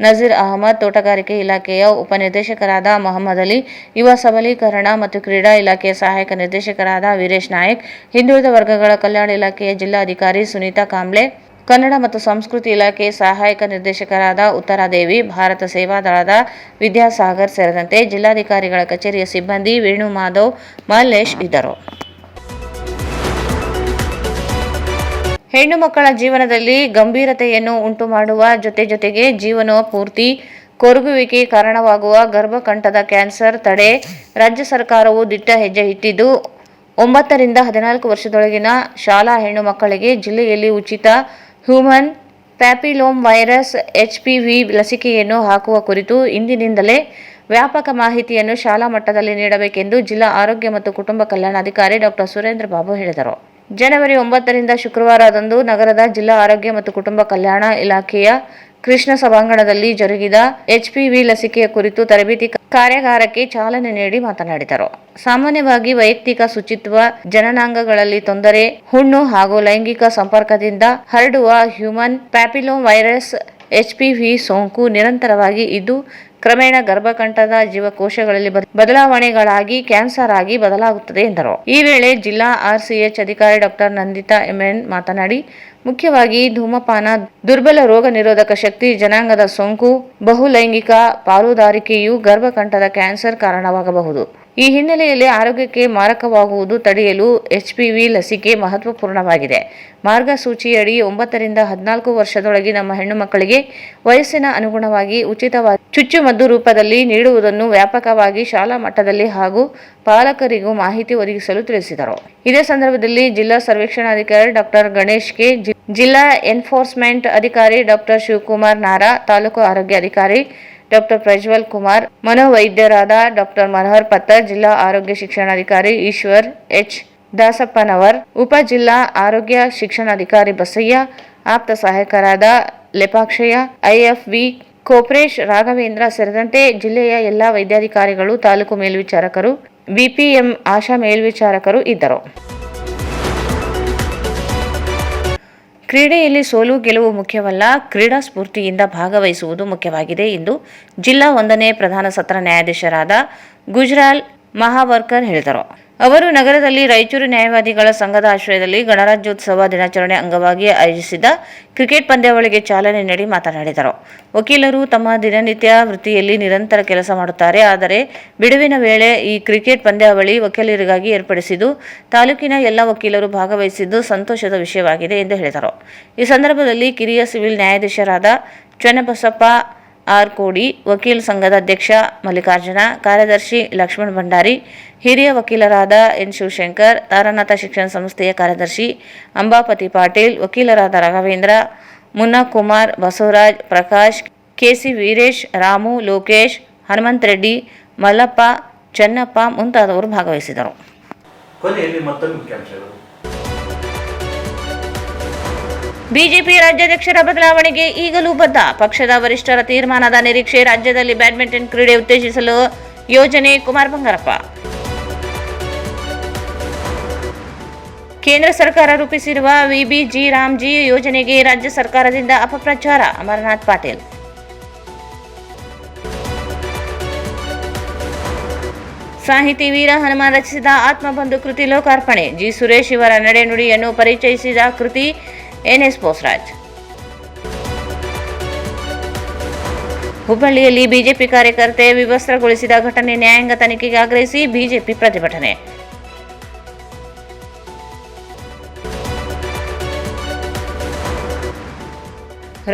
ನಜೀರ್ ಅಹಮದ್, ತೋಟಗಾರಿಕೆ ಇಲಾಖೆಯ ಉಪನಿರ್ದೇಶಕರಾದ ಮೊಹಮ್ಮದ್ ಅಲಿ, ಯುವ ಸಬಲೀಕರಣ ಮತ್ತು ಕ್ರೀಡಾ ಇಲಾಖೆಯ ಸಹಾಯಕ ನಿರ್ದೇಶಕರಾದ ವೀರೇಶ್ ನಾಯಕ್, ಹಿಂದುಳಿದ ವರ್ಗಗಳ ಕಲ್ಯಾಣ ಇಲಾಖೆಯ ಜಿಲ್ಲಾಧಿಕಾರಿ ಸುನೀತಾ ಕಾಂಬ್ಳೆ, ಕನ್ನಡ ಮತ್ತು ಸಂಸ್ಕೃತಿ ಇಲಾಖೆ ಸಹಾಯಕ ನಿರ್ದೇಶಕರಾದ ಉತ್ತರಾದೇವಿ, ಭಾರತ ಸೇವಾದಳದ ವಿದ್ಯಾಸಾಗರ್ ಸೇರಿದಂತೆ ಜಿಲ್ಲಾಧಿಕಾರಿಗಳ ಕಚೇರಿಯ ಸಿಬ್ಬಂದಿ ವೇಣು ಮಾಧವ್, ಮಲ್ಲೇಶ್ ಇದ್ದರು. ಹೆಣ್ಣು ಮಕ್ಕಳ ಜೀವನದಲ್ಲಿ ಗಂಭೀರತೆಯನ್ನು ಉಂಟುಮಾಡುವ ಜೊತೆಗೆ ಜೀವನೋಪೂರ್ತಿ ಕೊರಗುವಿಕೆ ಕಾರಣವಾಗುವ ಗರ್ಭಕಂಠದ ಕ್ಯಾನ್ಸರ್ ತಡೆ ರಾಜ್ಯ ಸರ್ಕಾರವು ದಿಟ್ಟ ಹೆಜ್ಜೆ ಇಟ್ಟಿದ್ದು 9 ರಿಂದ 14 ವರ್ಷದೊಳಗಿನ ಶಾಲಾ ಹೆಣ್ಣು ಮಕ್ಕಳಿಗೆ ಜಿಲ್ಲೆಯಲ್ಲಿ ಉಚಿತ ಹ್ಯೂಮನ್ ಪ್ಯಾಪಿಲೋಮ್ ವೈರಸ್ HPV ಲಸಿಕೆಯನ್ನು ಹಾಕುವ ಕುರಿತು ಇಂದಿನಿಂದಲೇ ವ್ಯಾಪಕ ಮಾಹಿತಿಯನ್ನು ಶಾಲಾ ಮಟ್ಟದಲ್ಲಿ ನೀಡಬೇಕೆಂದು ಜಿಲ್ಲಾ ಆರೋಗ್ಯ ಮತ್ತು ಕುಟುಂಬ ಕಲ್ಯಾಣಾಧಿಕಾರಿ ಡಾಕ್ಟರ್ ಸುರೇಂದ್ರ ಬಾಬು ಹೇಳಿದರು. ಜನವರಿ 9 ರಿಂದ ಶುಕ್ರವಾರದಂದು ನಗರದ ಜಿಲ್ಲಾ ಆರೋಗ್ಯ ಮತ್ತು ಕುಟುಂಬ ಕಲ್ಯಾಣ ಇಲಾಖೆಯ ಕೃಷ್ಣ ಸಭಾಂಗಣದಲ್ಲಿ ಜರುಗಿದ HPV ಲಸಿಕೆಯ ಕುರಿತು ತರಬೇತಿ ಕಾರ್ಯಾಗಾರಕ್ಕೆ ಚಾಲನೆ ನೀಡಿ ಮಾತನಾಡಿದರು. ಸಾಮಾನ್ಯವಾಗಿ ವೈಯಕ್ತಿಕ ಶುಚಿತ್ವ, ಜನನಾಂಗಗಳಲ್ಲಿ ತೊಂದರೆ, ಹುಣ್ಣು ಹಾಗೂ ಲೈಂಗಿಕ ಸಂಪರ್ಕದಿಂದ ಹರಡುವ ಹ್ಯೂಮನ್ ಪ್ಯಾಪಿಲೋಮ್ ವೈರಸ್ HPV ಸೋಂಕು ನಿರಂತರವಾಗಿ ಇದ್ದು ಕ್ರಮೇಣ ಗರ್ಭಕಂಠದ ಜೀವಕೋಶಗಳಲ್ಲಿ ಬದಲಾವಣೆಗಳಾಗಿ ಕ್ಯಾನ್ಸರ್ ಆಗಿ ಬದಲಾಗುತ್ತದೆ ಎಂದರು. ಈ ವೇಳೆ ಜಿಲ್ಲಾ RCH ಅಧಿಕಾರಿ ಡಾಕ್ಟರ್ ನಂದಿತಾ MN ಮಾತನಾಡಿ, ಮುಖ್ಯವಾಗಿ ಧೂಮಪಾನ, ದುರ್ಬಲ ರೋಗ ನಿರೋಧಕ ಶಕ್ತಿ, ಜನಾಂಗದ ಸೋಂಕು, ಬಹುಲೈಂಗಿಕ ಪಾಲುದಾರಿಕೆಯು ಗರ್ಭಕಂಠದ ಕ್ಯಾನ್ಸರ್ ಕಾರಣವಾಗಬಹುದು. ಈ ಹಿನ್ನೆಲೆಯಲ್ಲಿ ಆರೋಗ್ಯಕ್ಕೆ ಮಾರಕವಾಗುವುದು ತಡೆಯಲು HPV ಲಸಿಕೆ ಮಹತ್ವಪೂರ್ಣವಾಗಿದೆ. ಮಾರ್ಗಸೂಚಿಯಡಿ 9 ರಿಂದ 14 ವರ್ಷದೊಳಗಿನ ಹೆಣ್ಣು ಮಕ್ಕಳಿಗೆ ವಯಸ್ಸಿನ ಅನುಗುಣವಾಗಿ ಉಚಿತವಾಗಿ ಚುಚ್ಚುಮದ್ದು ರೂಪದಲ್ಲಿ ನೀಡುವುದನ್ನು ವ್ಯಾಪಕವಾಗಿ ಶಾಲಾ ಮಟ್ಟದಲ್ಲಿ ಹಾಗೂ ಪಾಲಕರಿಗೂ ಮಾಹಿತಿ ಒದಗಿಸಲು ತಿಳಿಸಿದರು. ಇದೇ ಸಂದರ್ಭದಲ್ಲಿ ಜಿಲ್ಲಾ ಸರ್ವೇಕ್ಷಣಾಧಿಕಾರಿ ಡಾಕ್ಟರ್ ಗಣೇಶ್ ಕೆ, ಜಿಲ್ಲಾ ಎನ್ಫೋರ್ಸ್ಮೆಂಟ್ ಅಧಿಕಾರಿ ಡಾಕ್ಟರ್ ಶಿವಕುಮಾರ್ ನಾರಾ, ತಾಲೂಕು ಆರೋಗ್ಯ ಅಧಿಕಾರಿ ಡಾಕ್ಟರ್ ಪ್ರಜ್ವಲ್ ಕುಮಾರ್, ಮನೋವೈದ್ಯರಾದ ಡಾಕ್ಟರ್ ಮನೋಹರ್ ಪತ್ತರ್, ಜಿಲ್ಲಾ ಆರೋಗ್ಯ ಶಿಕ್ಷಣಾಧಿಕಾರಿ ಈಶ್ವರ್ H. ದಾಸಪ್ಪನವರ್, ಉಪ ಜಿಲ್ಲಾ ಆರೋಗ್ಯ ಶಿಕ್ಷಣಾಧಿಕಾರಿ ಬಸಯ್ಯ, ಆಪ್ತ ಸಹಾಯಕರಾದ ಲೆಪಾಕ್ಷಯ್ಯ, IFV ಕೋಪ್ರೇಶ್ ರಾಘವೇಂದ್ರ ಸೇರಿದಂತೆ ಜಿಲ್ಲೆಯ ಎಲ್ಲಾ ವೈದ್ಯಾಧಿಕಾರಿಗಳು, ತಾಲೂಕು ಮೇಲ್ವಿಚಾರಕರು, BPM ಆಶಾ ಮೇಲ್ವಿಚಾರಕರು ಇದ್ದರು. ಕ್ರೀಡೆಯಲ್ಲಿ ಸೋಲು ಗೆಲುವು ಮುಖ್ಯವಲ್ಲ, ಕ್ರೀಡಾ ಸ್ಫೂರ್ತಿಯಿಂದ ಭಾಗವಹಿಸುವುದು ಮುಖ್ಯವಾಗಿದೆ ಎಂದು ಜಿಲ್ಲಾ 1ನೇ ಪ್ರಧಾನ ಸತ್ರ ನ್ಯಾಯಾಧೀಶರಾದ ಗುಜ್ರಾಲ್ ಮಹಾವರ್ಕರ್ ಹೇಳಿದರು. ಅವರು ನಗರದಲ್ಲಿ ರಾಯಚೂರು ನ್ಯಾಯವಾದಿಗಳ ಸಂಘದ ಆಶ್ರಯದಲ್ಲಿ ಗಣರಾಜ್ಯೋತ್ಸವ ದಿನಾಚರಣೆ ಅಂಗವಾಗಿ ಆಯೋಜಿಸಿದ್ದ ಕ್ರಿಕೆಟ್ ಪಂದ್ಯಾವಳಿಗೆ ಚಾಲನೆ ನೀಡಿ ಮಾತನಾಡಿದರು. ವಕೀಲರು ತಮ್ಮ ದಿನನಿತ್ಯ ವೃತ್ತಿಯಲ್ಲಿ ನಿರಂತರ ಕೆಲಸ ಮಾಡುತ್ತಾರೆ. ಆದರೆ ಬಿಡುವಿನ ವೇಳೆ ಈ ಕ್ರಿಕೆಟ್ ಪಂದ್ಯಾವಳಿ ವಕೀಲರಿಗಾಗಿ ಏರ್ಪಡಿಸಿದ್ದು ತಾಲೂಕಿನ ಎಲ್ಲ ವಕೀಲರು ಭಾಗವಹಿಸಿದ್ದು ಸಂತೋಷದ ವಿಷಯವಾಗಿದೆ ಎಂದು ಹೇಳಿದರು. ಈ ಸಂದರ್ಭದಲ್ಲಿ ಕಿರಿಯ ಸಿವಿಲ್ ನ್ಯಾಯಾಧೀಶರಾದ ಚನ್ನಬಸಪ್ಪ ಆರ್ ಕೋಡಿ, ವಕೀಲ ಸಂಘದ ಅಧ್ಯಕ್ಷ ಮಲ್ಲಿಕಾರ್ಜುನ, ಕಾರ್ಯದರ್ಶಿ ಲಕ್ಷ್ಮಣ್ ಭಂಡಾರಿ, ಹಿರಿಯ ವಕೀಲರಾದ ಎನ್ ಶಿವಶಂಕರ್, ತಾರನಾಥ ಶಿಕ್ಷಣ ಸಂಸ್ಥೆಯ ಕಾರ್ಯದರ್ಶಿ ಅಂಬಾಪತಿ ಪಾಟೀಲ್, ವಕೀಲರಾದ ರಾಘವೇಂದ್ರ, ಮುನ್ನಕುಮಾರ್, ಬಸವರಾಜ್, ಪ್ರಕಾಶ್, KC ವೀರೇಶ್, ರಾಮು, ಲೋಕೇಶ್, ಹನುಮಂತ ರೆಡ್ಡಿ, ಮಲ್ಲಪ್ಪ, ಚೆನ್ನಪ್ಪ ಮುಂತಾದವರು ಭಾಗವಹಿಸಿದರು. ಕೊನೆಯಲ್ಲಿ ಮತ್ತೊಂದು ಮುಖ್ಯಾಂಶಗಳು. ಬಿಜೆಪಿ ರಾಜ್ಯಾಧ್ಯಕ್ಷರ ಬದಲಾವಣೆಗೆ ಈಗಲೂ ಬದ್ಧ. ಪಕ್ಷದ ವರಿಷ್ಠರ ತೀರ್ಮಾನದ ನಿರೀಕ್ಷೆ. ರಾಜ್ಯದಲ್ಲಿ ಬ್ಯಾಡ್ಮಿಂಟನ್ ಕ್ರೀಡೆ ಉತ್ತೇಜಿಸಲು ಯೋಜನೆ. ಕುಮಾರ್ ಬಂಗಾರಪ್ಪ. ಕೇಂದ್ರ ಸರ್ಕಾರ ರೂಪಿಸಿರುವ VBG ರಾಮ್ಜಿ ಯೋಜನೆಗೆ ರಾಜ್ಯ ಸರ್ಕಾರದಿಂದ ಅಪಪ್ರಚಾರ. ಅಮರನಾಥ್ ಪಾಟೀಲ್. ಸಾಹಿತಿ ವೀರ ಹನುಮಾನ್ ರಚಿಸಿದ ಆತ್ಮಬಂಧು ಕೃತಿ ಲೋಕಾರ್ಪಣೆ. G. ಸುರೇಶ್ ಇವರ ನಡೆನುಡಿಯನ್ನು ಪರಿಚಯಿಸಿದ ಕೃತಿ NS ಬೋಸರಾಜ್. ಹುಬ್ಬಳ್ಳಿಯಲ್ಲಿ ಬಿಜೆಪಿ ಕಾರ್ಯಕರ್ತೆ ವಿವಸ್ತ್ರಗೊಳಿಸಿದ ಘಟನೆ. ನ್ಯಾಯಾಂಗ ತನಿಖೆಗೆ ಆಗ್ರಹಿಸಿ ಬಿಜೆಪಿ ಪ್ರತಿಭಟನೆ.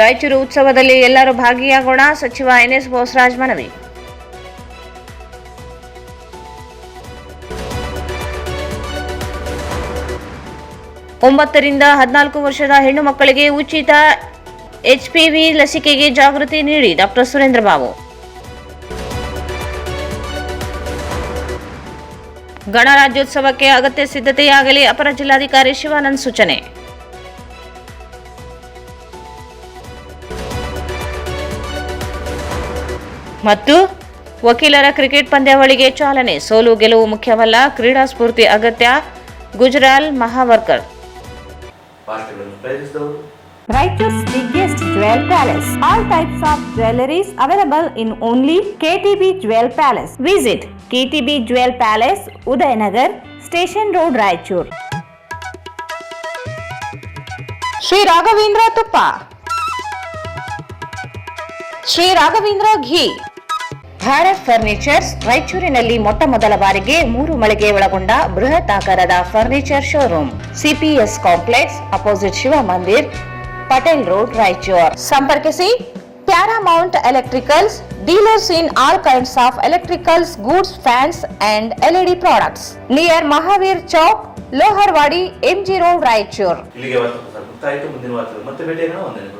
ರಾಯಚೂರು ಉತ್ಸವದಲ್ಲಿ ಎಲ್ಲರೂ ಭಾಗಿಯಾಗೋಣ, ಸಚಿವ NS ಬೋಸರಾಜ್ ಮನವಿ. ಒಂಬತ್ತರಿಂದ 14 ವರ್ಷದ ಹೆಣ್ಣು ಮಕ್ಕಳಿಗೆ ಉಚಿತ HPV ಲಸಿಕೆಗೆ ಜಾಗೃತಿ ನೀಡಿ ಡಾಕ್ಟರ್ ಸುರೇಂದ್ರ ಬಾಬು. ಗಣರಾಜ್ಯೋತ್ಸವಕ್ಕೆ ಅಗತ್ಯ ಸಿದ್ಧತೆಯಾಗಲಿ ಅಪರ ಜಿಲ್ಲಾಧಿಕಾರಿ ಶಿವಾನಂದ್ ಸೂಚನೆ. ಮತ್ತು ವಕೀಲರ ಕ್ರಿಕೆಟ್ ಪಂದ್ಯಾವಳಿಗೆ ಚಾಲನೆ. ಸೋಲು ಗೆಲುವು ಮುಖ್ಯವಲ್ಲ, ಕ್ರೀಡಾ ಸ್ಫೂರ್ತಿ ಅಗತ್ಯ. Gujral ಮಹಾವರ್ಕರ್. Raichur's biggest jewel palace. All types of jewelries available in only KTB Jewel Palace. Visit KTB Jewel Palace, Udayanagar, Station Road, Raichur. Shri Raghavendra ತುಪ್ಪ, ಶ್ರೀ ರಾಘವೇಂದ್ರ ಘೀ. ಭಾರತ್ ಫರ್ನಿಚರ್ಸ್ ರಾಯಚೂರಿನಲ್ಲಿ ಮೊಟ್ಟ ಮೊದಲ ಬಾರಿಗೆ 3 ಮಳಿಗೆ ಒಳಗೊಂಡ ಬೃಹತ್ ಆಕಾರದ furniture showroom. CPS complex opposite Shiva Mandir, Patel road, Raichur. ಸಂಪರ್ಕಿಸಿ Paramount Electricals, dealers in all kinds of electricals, goods, fans and LED products. Near Mahavir Chowk, Loharwadi, MG Road, Raichur. ಇಲ್ಲಿಗೆ ವಾರ್ತಾ ಪ್ರಸಾರ ಮುಕ್ತಾಯಿತು. ಮುಂದಿನ ವಾರ್ತೆ ಮತ್ತೆ ಭೇಟಿಯಾಗೋಣ. ವಂದನೆಗಳು.